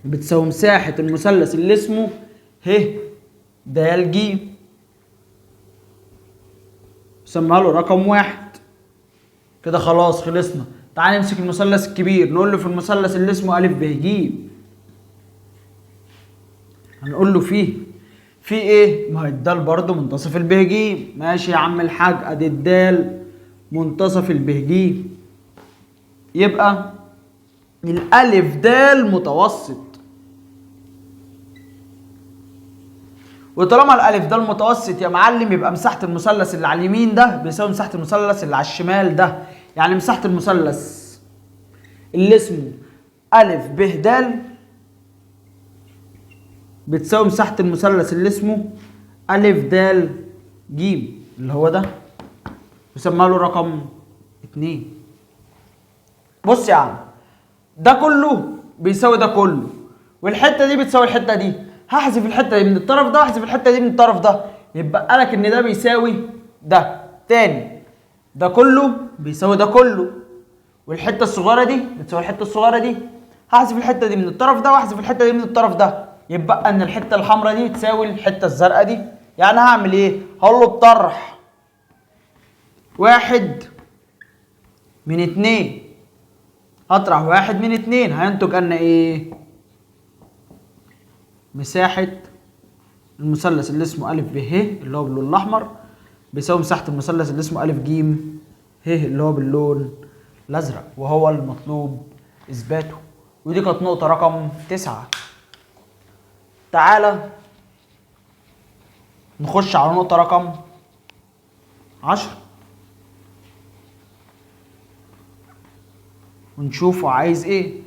بتساوي مساحه المثلث اللي اسمه ه د ج. سميها له رقم 1. كده خلاص خلصنا. تعال نمسك المثلث الكبير، نقول له في المثلث اللي اسمه أ ب ج، هنقول له في ايه؟ ما هو الدال برضه منتصف الب ج. ماشي يا عم الحاج، ادي الدال منتصف الب ج، يبقى الالف دال متوسط. وطالما الالف دال متوسط يا معلم، يبقى مساحه المثلث اللي على اليمين ده بيساوي مساحه المثلث اللي على الشمال ده. يعني مساحه المثلث اللي اسمه أ ب د بتساوي مساحة المثلث اللي اسمه أ د ج، اللي هو ده، وسمى له رقم 2. بص يا عم، ده كله بيساوي ده كله، والحته دي بتساوي الحته دي، هحذف الحته دي من الطرف ده واحذف الحته دي من الطرف ده، يبقى لك ان ده بيساوي ده. تاني، ده كله بيساوي ده كله، والحته الصغيره دي بتساوي الحته الصغيره دي، هحذف الحته دي من الطرف ده واحذف الحته دي من الطرف ده، يبقى ان الحته الحمراء دي تساوي الحته الزرقاء دي. يعني هعمل ايه؟ هقول له اطرح 1 من 2، هطرح 1 من 2 هينتج لنا ايه؟ مساحة المثلث اللي اسمه أ ب ه اللي هو باللون الأحمر بيساوي مساحة المثلث اللي اسمه أ ج ه اللي هو باللون الأزرق، وهو المطلوب إثباته. ودي كانت نقطة رقم 9. تعالى نخش على نقطة رقم 10 ونشوفه عايز ايه.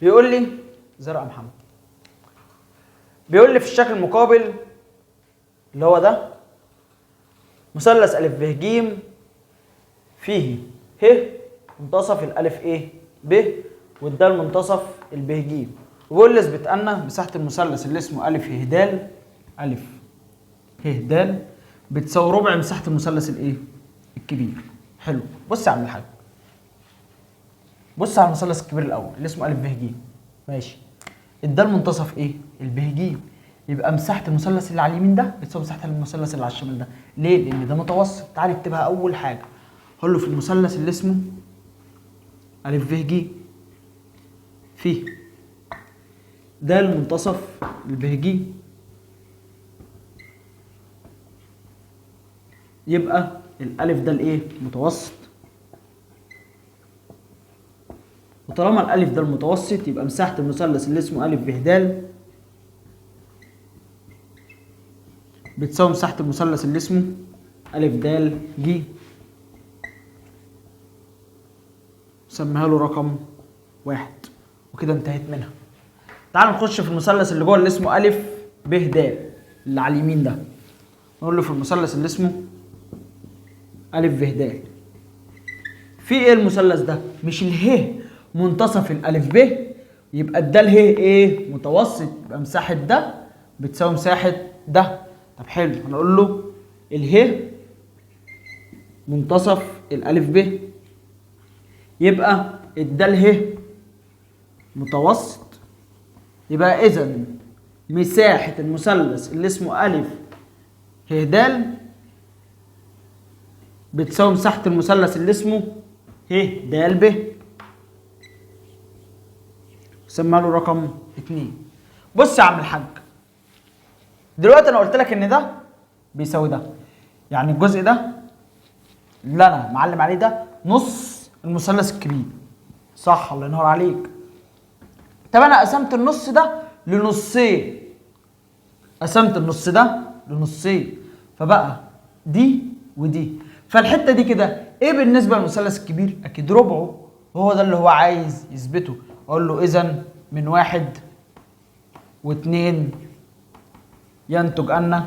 بيقول لي زرع محمد، بيقول لي في الشكل المقابل اللي هو ده مثلث أ ب ج فيه ه منتصف الألف ايه ب والدال منتصف الب ج، وبيقول لي اثبت ان مساحة المثلث اللي اسمه أ ه د أ ه د بتساوي ربع مساحة المثلث الايه الكبير. حلو، بص يا عم الحاج، بص على المثلث الكبير الاول اللي اسمه أ ب ج، ماشي، الدال منتصف ايه الب ج، يبقى مساحة المثلث اللي على اليمين ده بتساوي مساحة المثلث اللي على الشمال ده. ليه؟ لأن ده متوسط. تعال اكتبها أول حاجة، هقول له في المثلث اللي اسمه أ ب ج فيه د منتصف الب ج، يبقى الألف ده الإيه؟ متوسط، وطالما الألف ده المتوسط يبقى مساحة المثلث اللي اسمه أ ب د بتساوي مساحة المثلث اللي اسمه أ د ج، سميها له رقم 1، وكده انتهيت منها. تعال نخش في المثلث اللي جوه اللي اسمه أ ب د اللي على اليمين ده، نقول له في المثلث اللي اسمه أ ب د في ايه المثلث ده؟ مش اله منتصف الألف ب، يبقى الدال ه ايه؟ متوسط، يبقى مساحة ده بتساوي مساحة ده. طب حلو، هنقول له اله منتصف الألف ب، يبقى الدال ه متوسط، يبقى إذا مساحة المثلث اللي اسمه أ ه د بتساوي مساحة المثلث اللي اسمه ه د ب، سمى له رقم 2. بص يا عم الحاج، دلوقتي انا قلت لك ان ده بيساوي ده، يعني الجزء ده اللي انا معلم عليه ده نص المثلث الكبير، صح؟ الله ينور عليك. طب انا قسمت النص ده لنصين، قسمت النص ده لنصين، فبقى دي ودي، فالحته دي كده ايه بالنسبه للمثلث الكبير؟ اكيد ربعه، وهو ده اللي هو عايز يثبته. اقول له اذا من 1 و2 ينتج ان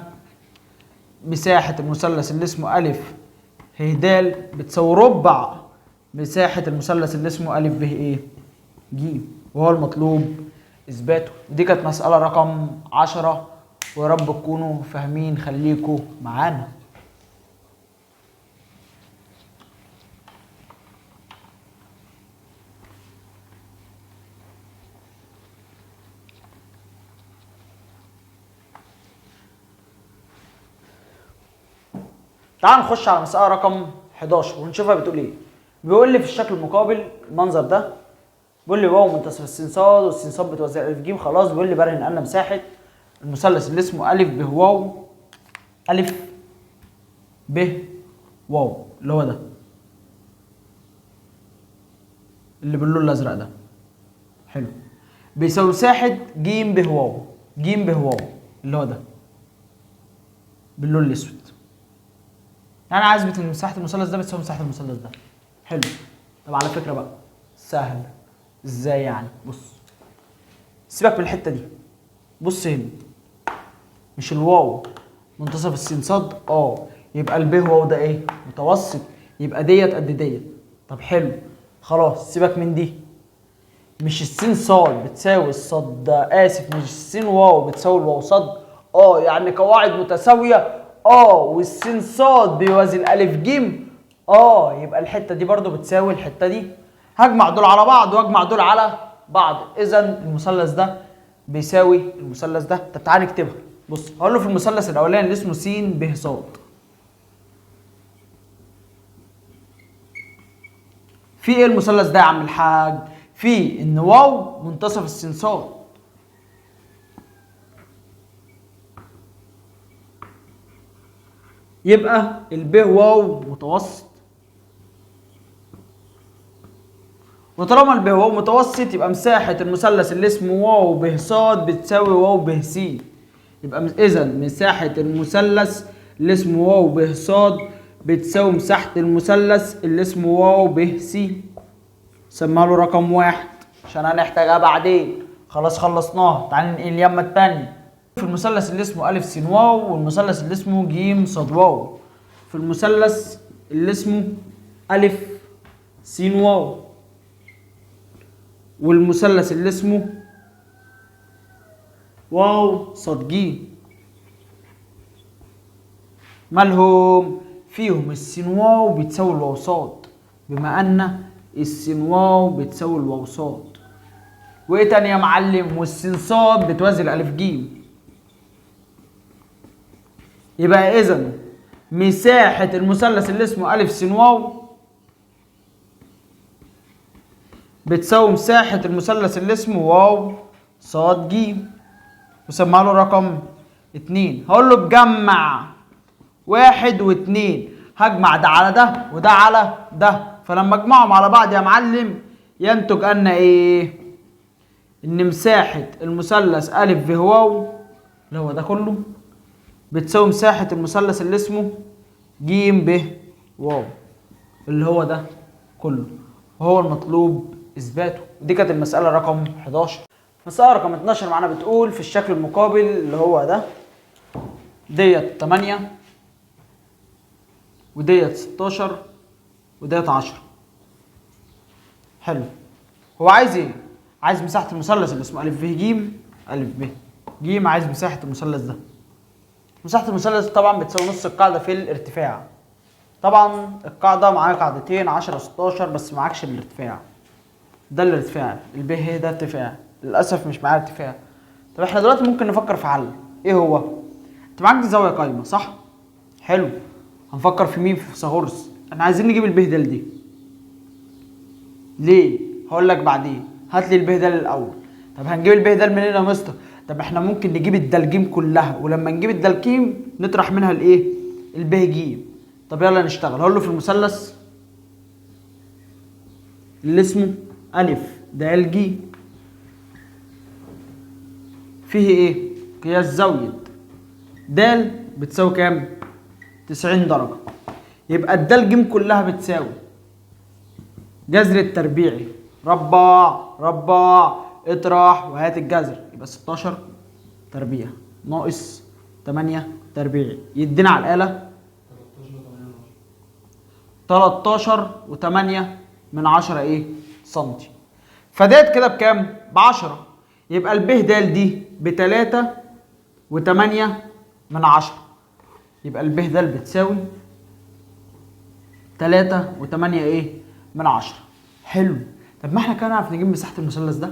مساحة المثلث اللي اسمه أ ه د بتساوي ربع مساحة المثلث اللي اسمه أ ب ايه ج، وهو المطلوب إثباته. دي كانت مسألة رقم 10، ويا رب تكونوا فاهمين. خليكوا معانا. تعال نخش على مسألة رقم 11 ونشوفها بتقول ايه. بيقول لي في الشكل المقابل المنظر ده، بيقول لي واو منتصف السين ص والسين ص بتوزع أ ج. خلاص، بيقول لي برهن ان مساحة المثلث اللي اسمه أ ب واو أ ب واو اللي هو ده اللي باللون الازرق ده، حلو، بيساوي مساحة ج ب واو، ج ب واو اللي هو ده باللون الاسود. يعني عايز اثبت ان مساحة المثلث ده بتساوي مساحة المثلث ده. حلو. طب على فكرة بقى سهل. ازاي يعني؟ بص، سيبك من الحتة دي، بص هنا، مش الواو منتصف السين صاد يبقى الب واو ده ايه؟ متوسط. يبقى ديت قد ديت. طب حلو، خلاص سيبك من دي. مش السين صاد بتساوي الصاد ده، اسف، مش السين واو بتساوي الواو صاد. يعني قواعد متساويه. والسين صاد بيوازي الالف جيم. يبقى الحته دي برضو بتساوي الحته دي. هجمع دول على بعض واجمع دول على بعض، اذا المثلث ده بيساوي المثلث ده. طب تعالى نكتبها. بص، هقول له في المثلث الاولاني اللي اسمه س ب ص، في ايه المثلث ده يا عم الحاج؟ في ان واو منتصف السين صاد، يبقى الب واو متوسط. وطالما الب واو متوسط يبقى مساحة المثلث اللي اسمه واو ب ص بتساوي واو ب س. يبقى اذا مساحة المثلث اللي اسمه واو ب ص بتساوي مساحة المثلث اللي اسمه واو ب س. سمها له رقم 1 عشان هنحتاجها بعدين. خلاص خلصناها. تعال ننقل اليمة التانية. في المثلث اللي اسمه أ س واو والمثلث اللي اسمه ج ص واو. في المثلث اللي اسمه أ س واو والمثلث اللي اسمه واو ص ج، مالهم؟ فيهم السين واو بتساوي الواو صاد، بما ان السين واو بتساوي الواو صاد. وايه تاني يا معلم؟ والسين صاد بتوازي الالف جيم. يبقى اذا مساحة المثلث اللي اسمه أ س واو بتساوي مساحة المثلث اللي اسمه واو ص ج، وسمع له رقم 2. هقول له بجمع 1 و2، هجمع ده على ده وده على ده، فلما اجمعهم على بعض يا معلم ينتج ان ايه؟ ان مساحة المثلث أ ب واو اللي هو ده كله بتساوي مساحة المثلث اللي اسمه ج ب واو اللي هو ده كله، وهو المطلوب اثباته. ودي كانت المسألة رقم 11. مسألة رقم 12 معانا بتقول في الشكل المقابل اللي هو ده، ديت 8 وديت 16 وديت 10. حلو. هو عايز ايه؟ عايز مساحة المثلث اللي اسمه أ ب ج. أ ب ج عايز مساحة المثلث ده. مساحة المثلث طبعا بتساوي نص القاعدة في الارتفاع. طبعا القاعدة معايا قاعدتين 10 و16 بس معاكش الارتفاع. ده الارتفاع، الب ده ارتفاع، للأسف مش معايا ارتفاع. طب احنا دلوقتي ممكن نفكر في حل. ايه هو؟ انت معاك دي زاوية قايمة صح؟ حلو. هنفكر في مين؟ في فيثاغورس. احنا عايزين نجيب الب د دي. ليه؟ هقول لك بعدين. هات لي الب د الاول. طب هنجيب الب د منين يا مستر؟ طب احنا ممكن نجيب الدالجيم كلها، ولما نجيب الدالجيم نطرح منها الايه؟ الب ج. طب يلا نشتغل. هقول له في المثلث اللي اسمه أ د ج فيه ايه؟ قياس زاوية د بتساوي كام؟ 90 درجة. يبقى الدالجيم كلها بتساوي جذر التربيعي، ربع اطرح وهات الجذر، يبقى 16 تربيع ناقص 8 تربيعي يدينا على الآلة 13 و8 من 10 ايه؟ سنتي. فديت كده بكام؟ ب10. يبقى الب د دي ب3 و8 من 10. يبقى الب د بتساوي 3 و8 ايه؟ من 10. حلو. طب ما احنا كده نعرف نجيب مساحة المثلث ده،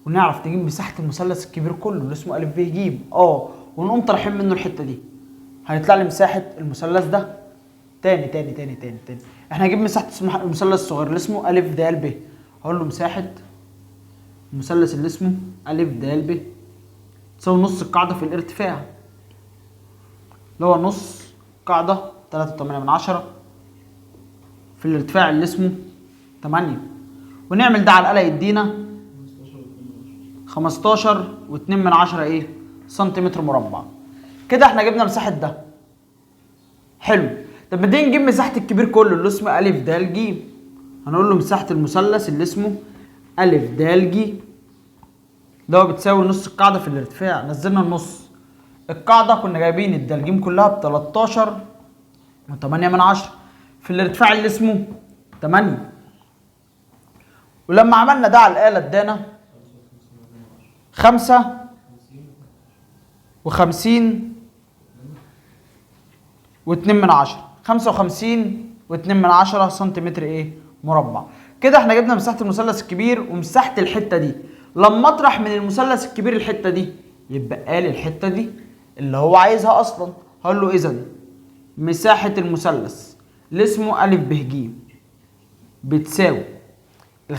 ونعرف نجيب مساحة المثلث الكبير كله اللي اسمه أ ب ج. ونقوم طرحين منه الحتة دي، هيطلع لي مساحة المثلث ده. تاني احنا هنجيب مساحة المثلث الصغير اللي اسمه أ د ب. هقول له مساحة المثلث اللي اسمه أ د ب تساوي نص القاعدة في الارتفاع اللي هو نص قاعدة 3.8 من 10 في الارتفاع اللي اسمه 8. ونعمل ده على الآلة يدينا 15 و2 من 10 ايه؟ سنتيمتر مربع. كده احنا جبنا مساحة ده. حلو. طب ما تيجي نجيب مساحة الكبير كله اللي اسمه أ د ج. هنقول له مساحة المثلث اللي اسمه أ د ج ده بتساوي نص القاعدة في الارتفاع. نزلنا النص، القاعدة كنا جايبين الدالجيم كلها ب 13.8 في الارتفاع اللي اسمه 8. ولما عملنا ده على الآلة ادانا 55.2 سنتيمتر ايه مربع. كده احنا جبنا مساحة المثلث الكبير ومساحة الحتة دي. لما اطرح من المثلث الكبير الحتة دي يبقى لي الحتة دي اللي هو عايزها اصلا. هقول له اذا مساحة المثلث اللي اسمه أ ب ج بتساوي 55.2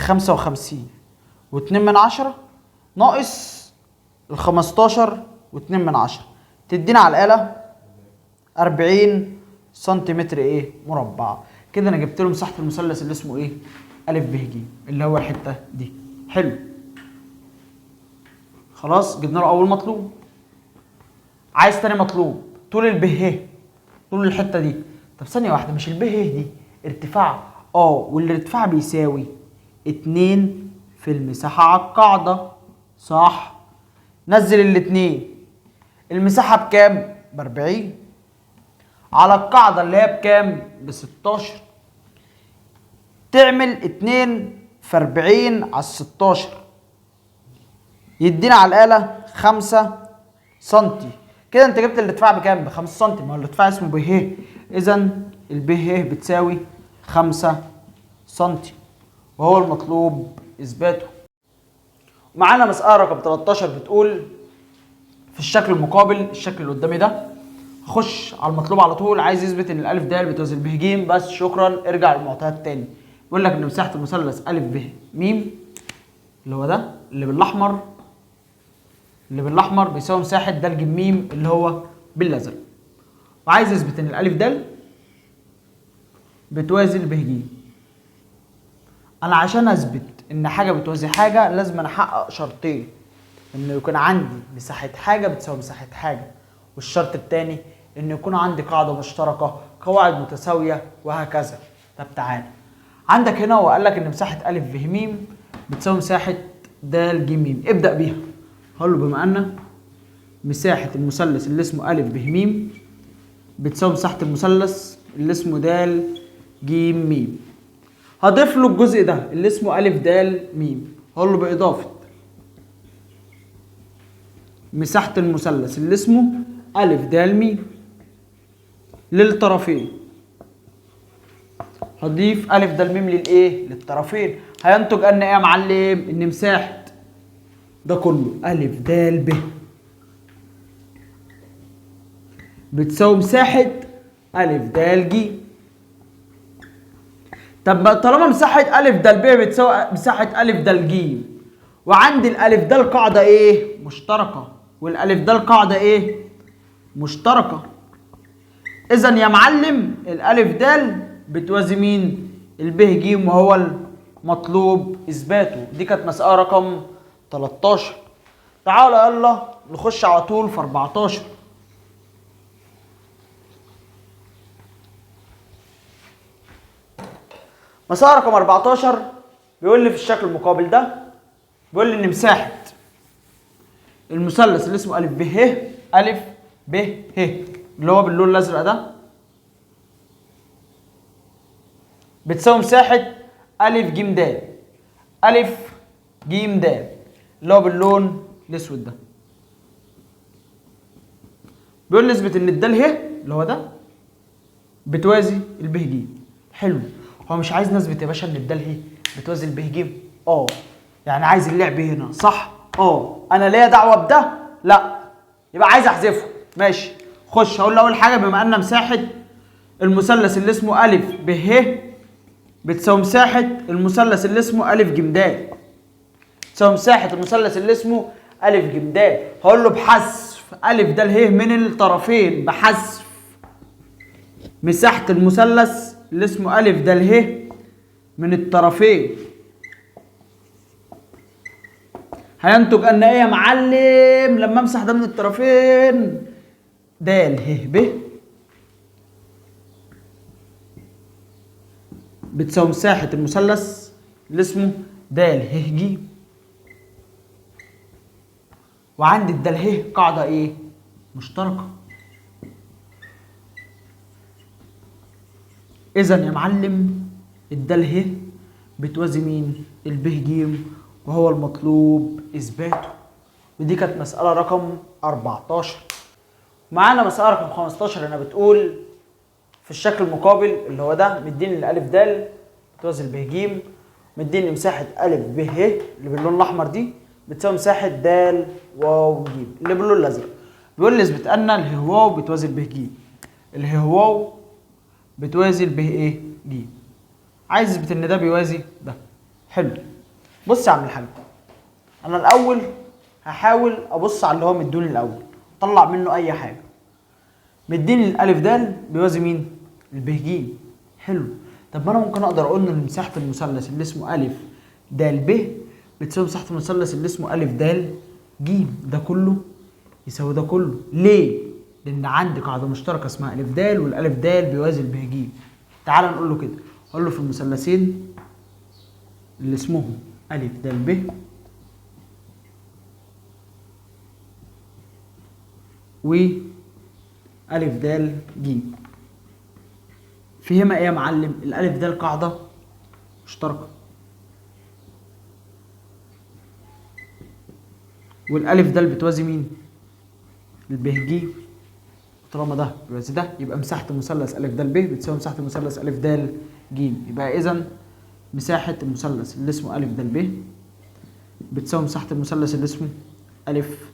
ناقص 15.2 تدينا على الآلة 40 سنتيمتر ايه مربع. كده انا جبت له مساحة المثلث اللي اسمه ايه أ ب ج اللي هو الحتة دي. حلو، خلاص جبنا له اول مطلوب. عايز تاني مطلوب طول الب ه، طول الحتة دي. طب ثانية واحدة، مش الب ه دي ارتفاع؟ والارتفاع بيساوي 2 في المساحة على القاعدة، صح؟ نزل الاتنين، المساحة بكام؟ ب40 على القاعدة اللي هي بكام؟ ب16. تعمل 2 في 40 على 16 يدينا على الآلة 5 سنتي. كده انت جبت الارتفاع بكام؟ ب5 سنتي. ما هو الارتفاع اسمه ب ه، اذا الب ه بتساوي 5 سنتي وهو المطلوب اثباته. معانا مسألة رقم 13 بتقول في الشكل المقابل، الشكل اللي قدامي ده، هخش على المطلوب على طول. عايز يثبت ان الالف د بتوازي ب ج، بس شكرا ارجع للمعطيات تاني. بيقول لك ان مساحة المثلث أ ب م اللي هو ده اللي بالاحمر بيساوي مساحة د ج م اللي هو بالازرق، وعايز يثبت ان الالف د بتوازي ب ج. انا عشان اثبت ان حاجة بتوازي حاجة لازم انا احقق شرطين، ان يكون عندي مساحة حاجة بتساوي مساحة حاجة، والشرط الثاني ان يكون عندي قاعدة مشتركة، قواعد متساوية، وهكذا. طب تعالى عندك هنا هو قال لك ان مساحة أ ب م بتساوي مساحة د ج م، ابدأ بيها. هقول له بما ان مساحة المثلث اللي اسمه أ ب م بتساوي مساحة المثلث اللي اسمه د ج م، هضيف له الجزء ده اللي اسمه أ د م. هقول له بإضافة مساحة المثلث اللي اسمه أ د م للطرفين. هضيف أ د م للإيه؟ للطرفين. هينتج أن إيه يا معلم؟ إن مساحة ده كله أ د ب بتساوي مساحة أ د ج. طب طالما مساحة أ د ب بتساوي مساحة أ د ج، وعندي الألف د القاعدة إيه؟ مشتركة، والألف د القاعدة إيه؟ مشتركة. إذا يا معلم الألف د بتوازي مين؟ الب ج، وهو المطلوب إثباته. دي كانت مسألة رقم 13. تعالى يلا نخش على طول في 14. مسألة رقم 14 بيقول لي في الشكل المقابل ده، بيقول لي ان مساحة المثلث اللي اسمه أ ب ه اللي هو باللون الازرق ده بتساوي مساحة أ ج د اللي هو باللون الاسود ده. بيقول لي اثبت ان الدال ه اللي هو ده بتوازي الب ج. حلو، هو مش عايز نثبت يا باشا ان الدال ه بتوازي الب ج؟ يعني عايز اللعب هنا، صح؟ انا ليا دعوه بده؟ لا، يبقى عايز احذفه. ماشي، خش. هقول له اول حاجه بما ان مساحه المثلث اللي اسمه أ ب ه بتساوي مساحه المثلث اللي اسمه أ ج د، تساوي مساحه المثلث اللي اسمه أ ج د. هقول له بحذف أ د ه من الطرفين، بحذف مساحه المثلث اللي اسمه أ د ه من الطرفين، هينتج ان ايه يا معلم؟ لما امسح ده من الطرفين د ه ب بتساوي مساحة المثلث اللي اسمه د ه ج، وعندي الد ه قاعدة ايه؟ مشتركة. إذا يا معلم الدال ه بتوازي مين؟ الب ج، وهو المطلوب إثباته. ودي كانت مسألة رقم 14. معانا مسألة رقم 15 هنا بتقول في الشكل المقابل اللي هو ده، مديني الألف د بتوازي الب ج، مديني مساحة ألف ب ه اللي باللون الأحمر دي بتساوي مساحة د واو ج اللي باللون الأزرق. بيقول لي اثبت أن اله واو بتوازي الب ج. اله واو بتوازي الب ايه؟ ج. عايز اثبت ان ده بيوازي ده. حلو. بص يا عم الحاج، انا الاول هحاول ابص على اللي هو مدوني الاول، طلع منه اي حاجه. مديني الالف د بيوازي مين؟ الب ج. حلو. طب ما انا ممكن اقدر اقول ان مساحه المثلث اللي اسمه الف د ب بتساوي مساحه المثلث اللي اسمه الف د ج. ده كله يساوي ده كله. ليه؟ لان عندي قاعده مشتركه اسمها الف د، والالف د بيوازي الب ج. تعال نقول له كده، قول له في المثلثين اللي اسمهم الف د ب و الف د ج، فيهما ايه يا معلم؟ الالف د قاعده مشتركه، والالف د بتوازي مين؟ الب ج. طالما ده بيوازي ده يبقى مساحه المثلث الف د ب بتساوي مساحه المثلث الف د ج. يبقى اذا مساحه المثلث اللي اسمه الف د ب بتساوي مساحه المثلث اللي اسمه الف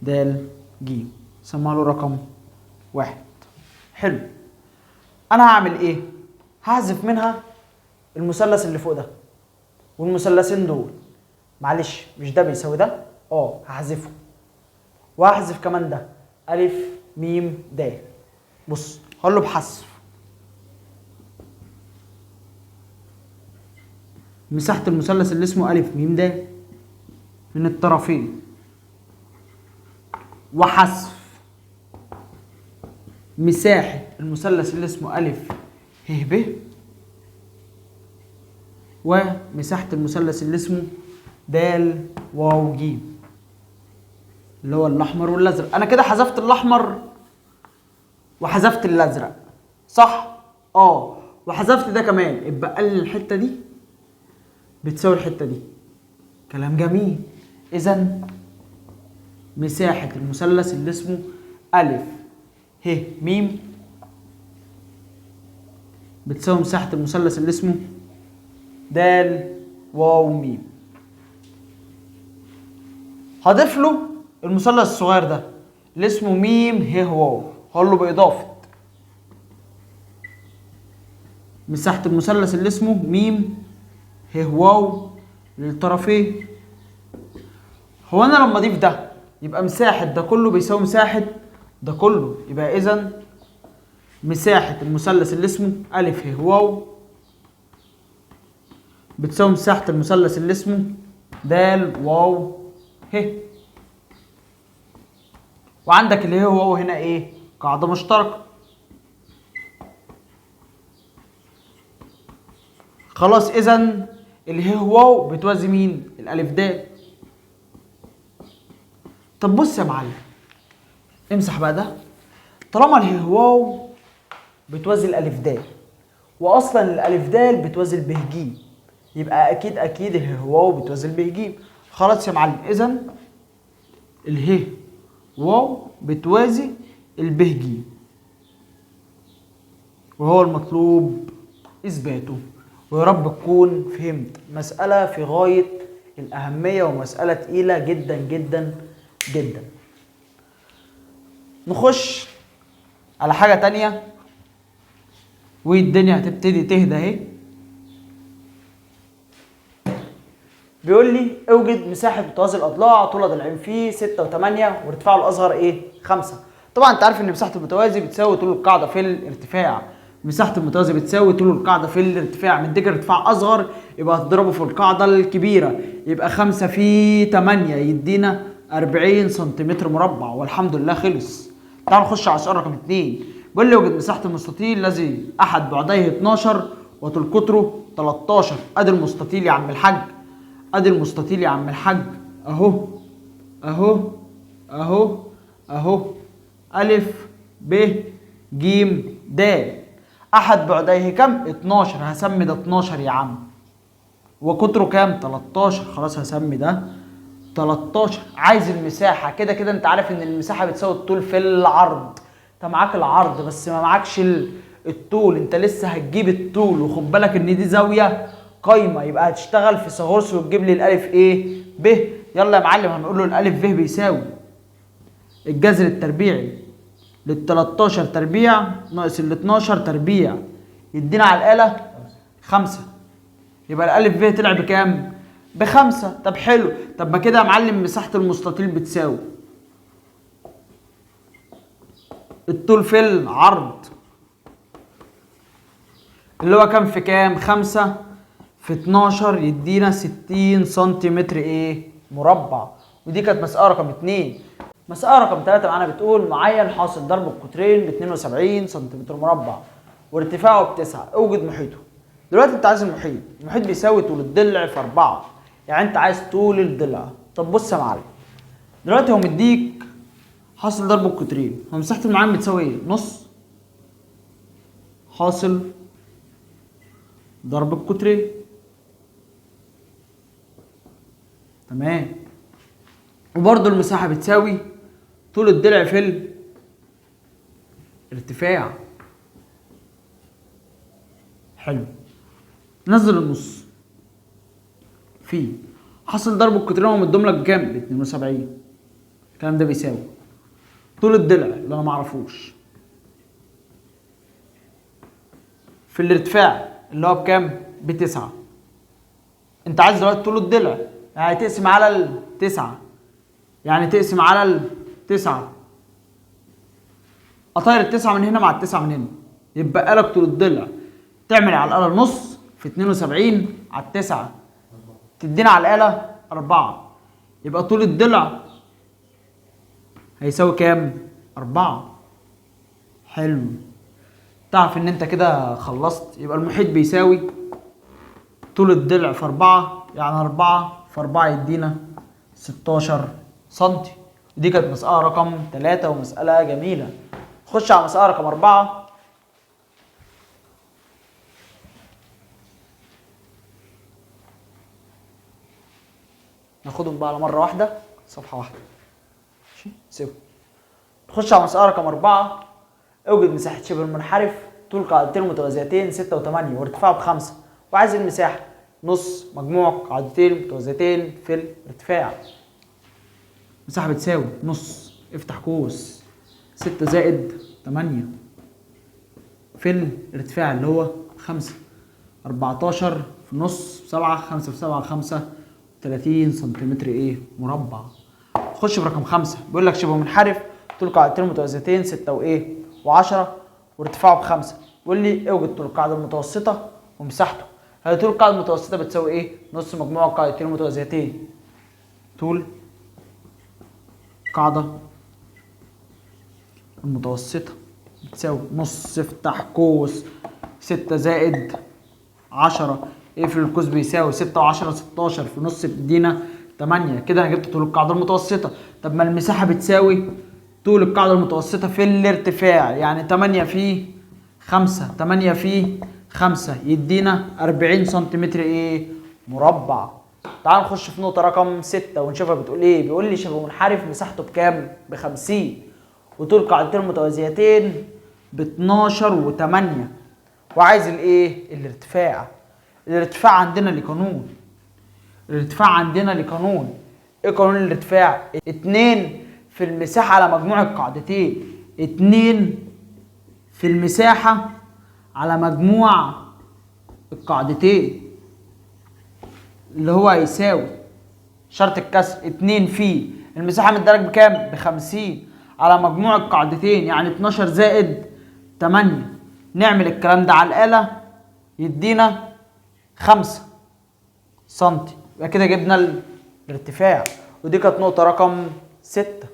د ج. سمع له رقم 1. حلو. انا هعمل ايه؟ هحذف منها المثلث اللي فوق ده والمثلثين دول. معلش مش ده بيساوي ده؟ هحذفه. وهحذف كمان ده الف م د. بص هقول له بحذف مساحه المثلث اللي اسمه الف م د من الطرفين، وحذف مساحه المثلث اللي اسمه الف ه ب، ومساحه المثلث اللي اسمه د واو ج اللي هو الاحمر والازرق. انا كده حذفت الاحمر وحذفت الازرق، صح؟ وحذفت ده كمان، اتبقى لي الحته دي بتساوي الحته دي. كلام جميل. اذا مساحه المثلث اللي اسمه الف ه م بتساوي مساحه المثلث اللي اسمه د واو م. هضيف له المثلث الصغير ده اللي اسمه م ه واو، هقول له باضافه مساحه المثلث اللي اسمه م ه واو للطرفين. هو انا لما اضيف ده يبقى مساحه ده كله بيساوي مساحه ده كله، يبقى اذا مساحه المثلث اللي اسمه الف ه واو بتساوي مساحه المثلث اللي اسمه د واو ه. وعندك اللي هو هنا ايه؟ قاعده مشتركه. خلاص اذا اللي هو بتوازي مين؟ الالف د. طب بص يا معلم، امسح بقى ده. طالما الهواو بتوازي الالف د، واصلا الالف د بتوازي الب ج، يبقى اكيد الهواو بتوازي الب ج. خلاص يا معلم، اذا اله واو بتوازي الب ج، وهو المطلوب اثباته. ويا رب تكون فهمت مسألة في غاية الأهمية ومسألة تقيلة جدا جدا جدا. نخش على حاجة تانية والدنيا هتبتدي تهدى اهي. بيقول لي اوجد مساحة متوازي الأضلاع طول الضلعين فيه 6 و8 وارتفاعه الأصغر ايه؟ 5. طبعا انت عارف ان مساحة المتوازي بتساوي طول القاعدة في الارتفاع. مساحة المتوازي بتساوي طول القاعدة في الارتفاع. مديك ارتفاع أصغر يبقى هتضربه في القاعدة الكبيرة، يبقى 5 في 8 يدينا 40 سنتيمتر مربع، والحمد لله خلص. تعال نخش على السؤال رقم 2. بيقول لي اوجد مساحة المستطيل الذي أحد بعديه 12 وطول قطره 13. أدي المستطيل يا عم الحاج، أدي المستطيل يا عم الحاج، أهو أهو أهو أهو ألف ب ج د. أحد بعديه كم؟ 12. هسمي ده 12 يا عم. وقطره كام؟ 13. خلاص هسمي ده 13. عايز المساحة. كده كده انت عارف ان المساحة بتساوي الطول في العرض. انت معاك العرض بس ما معاكش الطول. انت لسه هتجيب الطول، وخد بالك ان دي زاوية قايمة، يبقى هتشتغل في سهورس وتجيب لي الألف ايه؟ ب. يلا يا معلم هنقول له الألف ب بيساوي الجذر التربيعي لل 13 تربيع ناقص ال 12 تربيع يدينا على الآلة 5. يبقى الألف ب طلع بكام؟ ب5. طب حلو. طب ما كده يا معلم مساحة المستطيل بتساوي الطول في العرض اللي هو كام في كام؟ 5 في 12 يدينا 60 سنتيمتر ايه؟ مربع. ودي كانت مسألة رقم 2. مسألة رقم 3 معانا بتقول معين حاصل ضرب القطرين ب 72 سنتيمتر مربع وارتفاعه ب9، اوجد محيطه. دلوقتي انت عايز المحيط. المحيط بيساوي طول الضلع في 4، يعني انت عايز طول الضلع. طب بص يا معلم، دلوقتي هو مديك حاصل ضرب القطرين، هو مساحة المعين بتساوي ايه؟ نص حاصل ضرب القطرين. تمام. وبرضه المساحة بتساوي طول الضلع في الارتفاع. حلو. نزل النص في حاصل ضرب القطرين هو مديهم لك بكام؟ ب 72. الكلام ده بيساوي طول الضلع اللي انا معرفوش في الارتفاع اللي هو بكام؟ ب9. انت عايز دلوقتي طول الضلع، يعني تقسم على ال9، يعني تقسم على ال9، اطير ال9 من هنا مع ال9 من هنا، يبقى لك طول الضلع تعمل على الآلة نص في 72 على ال9 تدينا على الآلة 4. يبقى طول الضلع هيساوي كام؟ 4. حلو. تعرف ان انت كده خلصت. يبقى المحيط بيساوي طول الضلع في 4، يعني 4 في 4 يدينا 16 سنتي. ودي كانت مسألة رقم 3 ومسألة جميلة. خش على مسألة رقم 4. ناخدهم بقى على مرة واحدة، صفحة واحدة. ماشي؟ سيبوا. نخش على مسألة رقم 4. اوجد مساحة شبه المنحرف طول قاعدتين متوازيتين 6 و8 وارتفاعه ب5، وعايز المساحة نص مجموع قاعدتين متوازيتين في الارتفاع. المساحة بتساوي نص، افتح قوس، 6 زائد 8 في الارتفاع اللي هو 5، 14 في نص 7، 5 في 7 5 30 سنتيمتر ايه؟ مربع. خش برقم 5. بيقول لك شبه منحرف طول قاعدتين متوازيتين 6 وايه؟ و10 وارتفاعه ب5. بيقول لي اوجد طول القاعدة المتوسطة ومساحته. هي طول القاعدة المتوسطة بتساوي ايه؟ نص مجموع القاعدتين المتوازيتين. طول القاعدة المتوسطة بتساوي نص، افتح قوس، 6 زائد 10 اقفل القوس بيساوي 6 و10 16 في نص بتدينا 8. كده انا جبت طول القاعدة المتوسطة. طب ما المساحة بتساوي طول القاعدة المتوسطة في الارتفاع، يعني 8 في 5، 8 في 5 يدينا 40 سنتيمتر ايه؟ مربع. تعال نخش في نقطة رقم 6 ونشوفها بتقول ايه. بيقول لي شبه منحرف مساحته بكام؟ ب50، وطول قاعدتين متوازيتين ب12 و8، وعايز الايه؟ الارتفاع. الارتفاع عندنا لقانون. الارتفاع عندنا لقانون. ايه قانون الارتفاع؟ 2 في المساحة على مجموع القاعدتين. 2 في المساحة على مجموع القاعدتين اللي هو هيساوي شرط الكسر 2 في المساحة من الدرج بكام؟ ب50 على مجموع القاعدتين، يعني 12 زائد 8. نعمل الكلام ده على الآلة يدينا 5 سنتي. يبقى كده جبنا الارتفاع. ودي كانت نقطة رقم 6.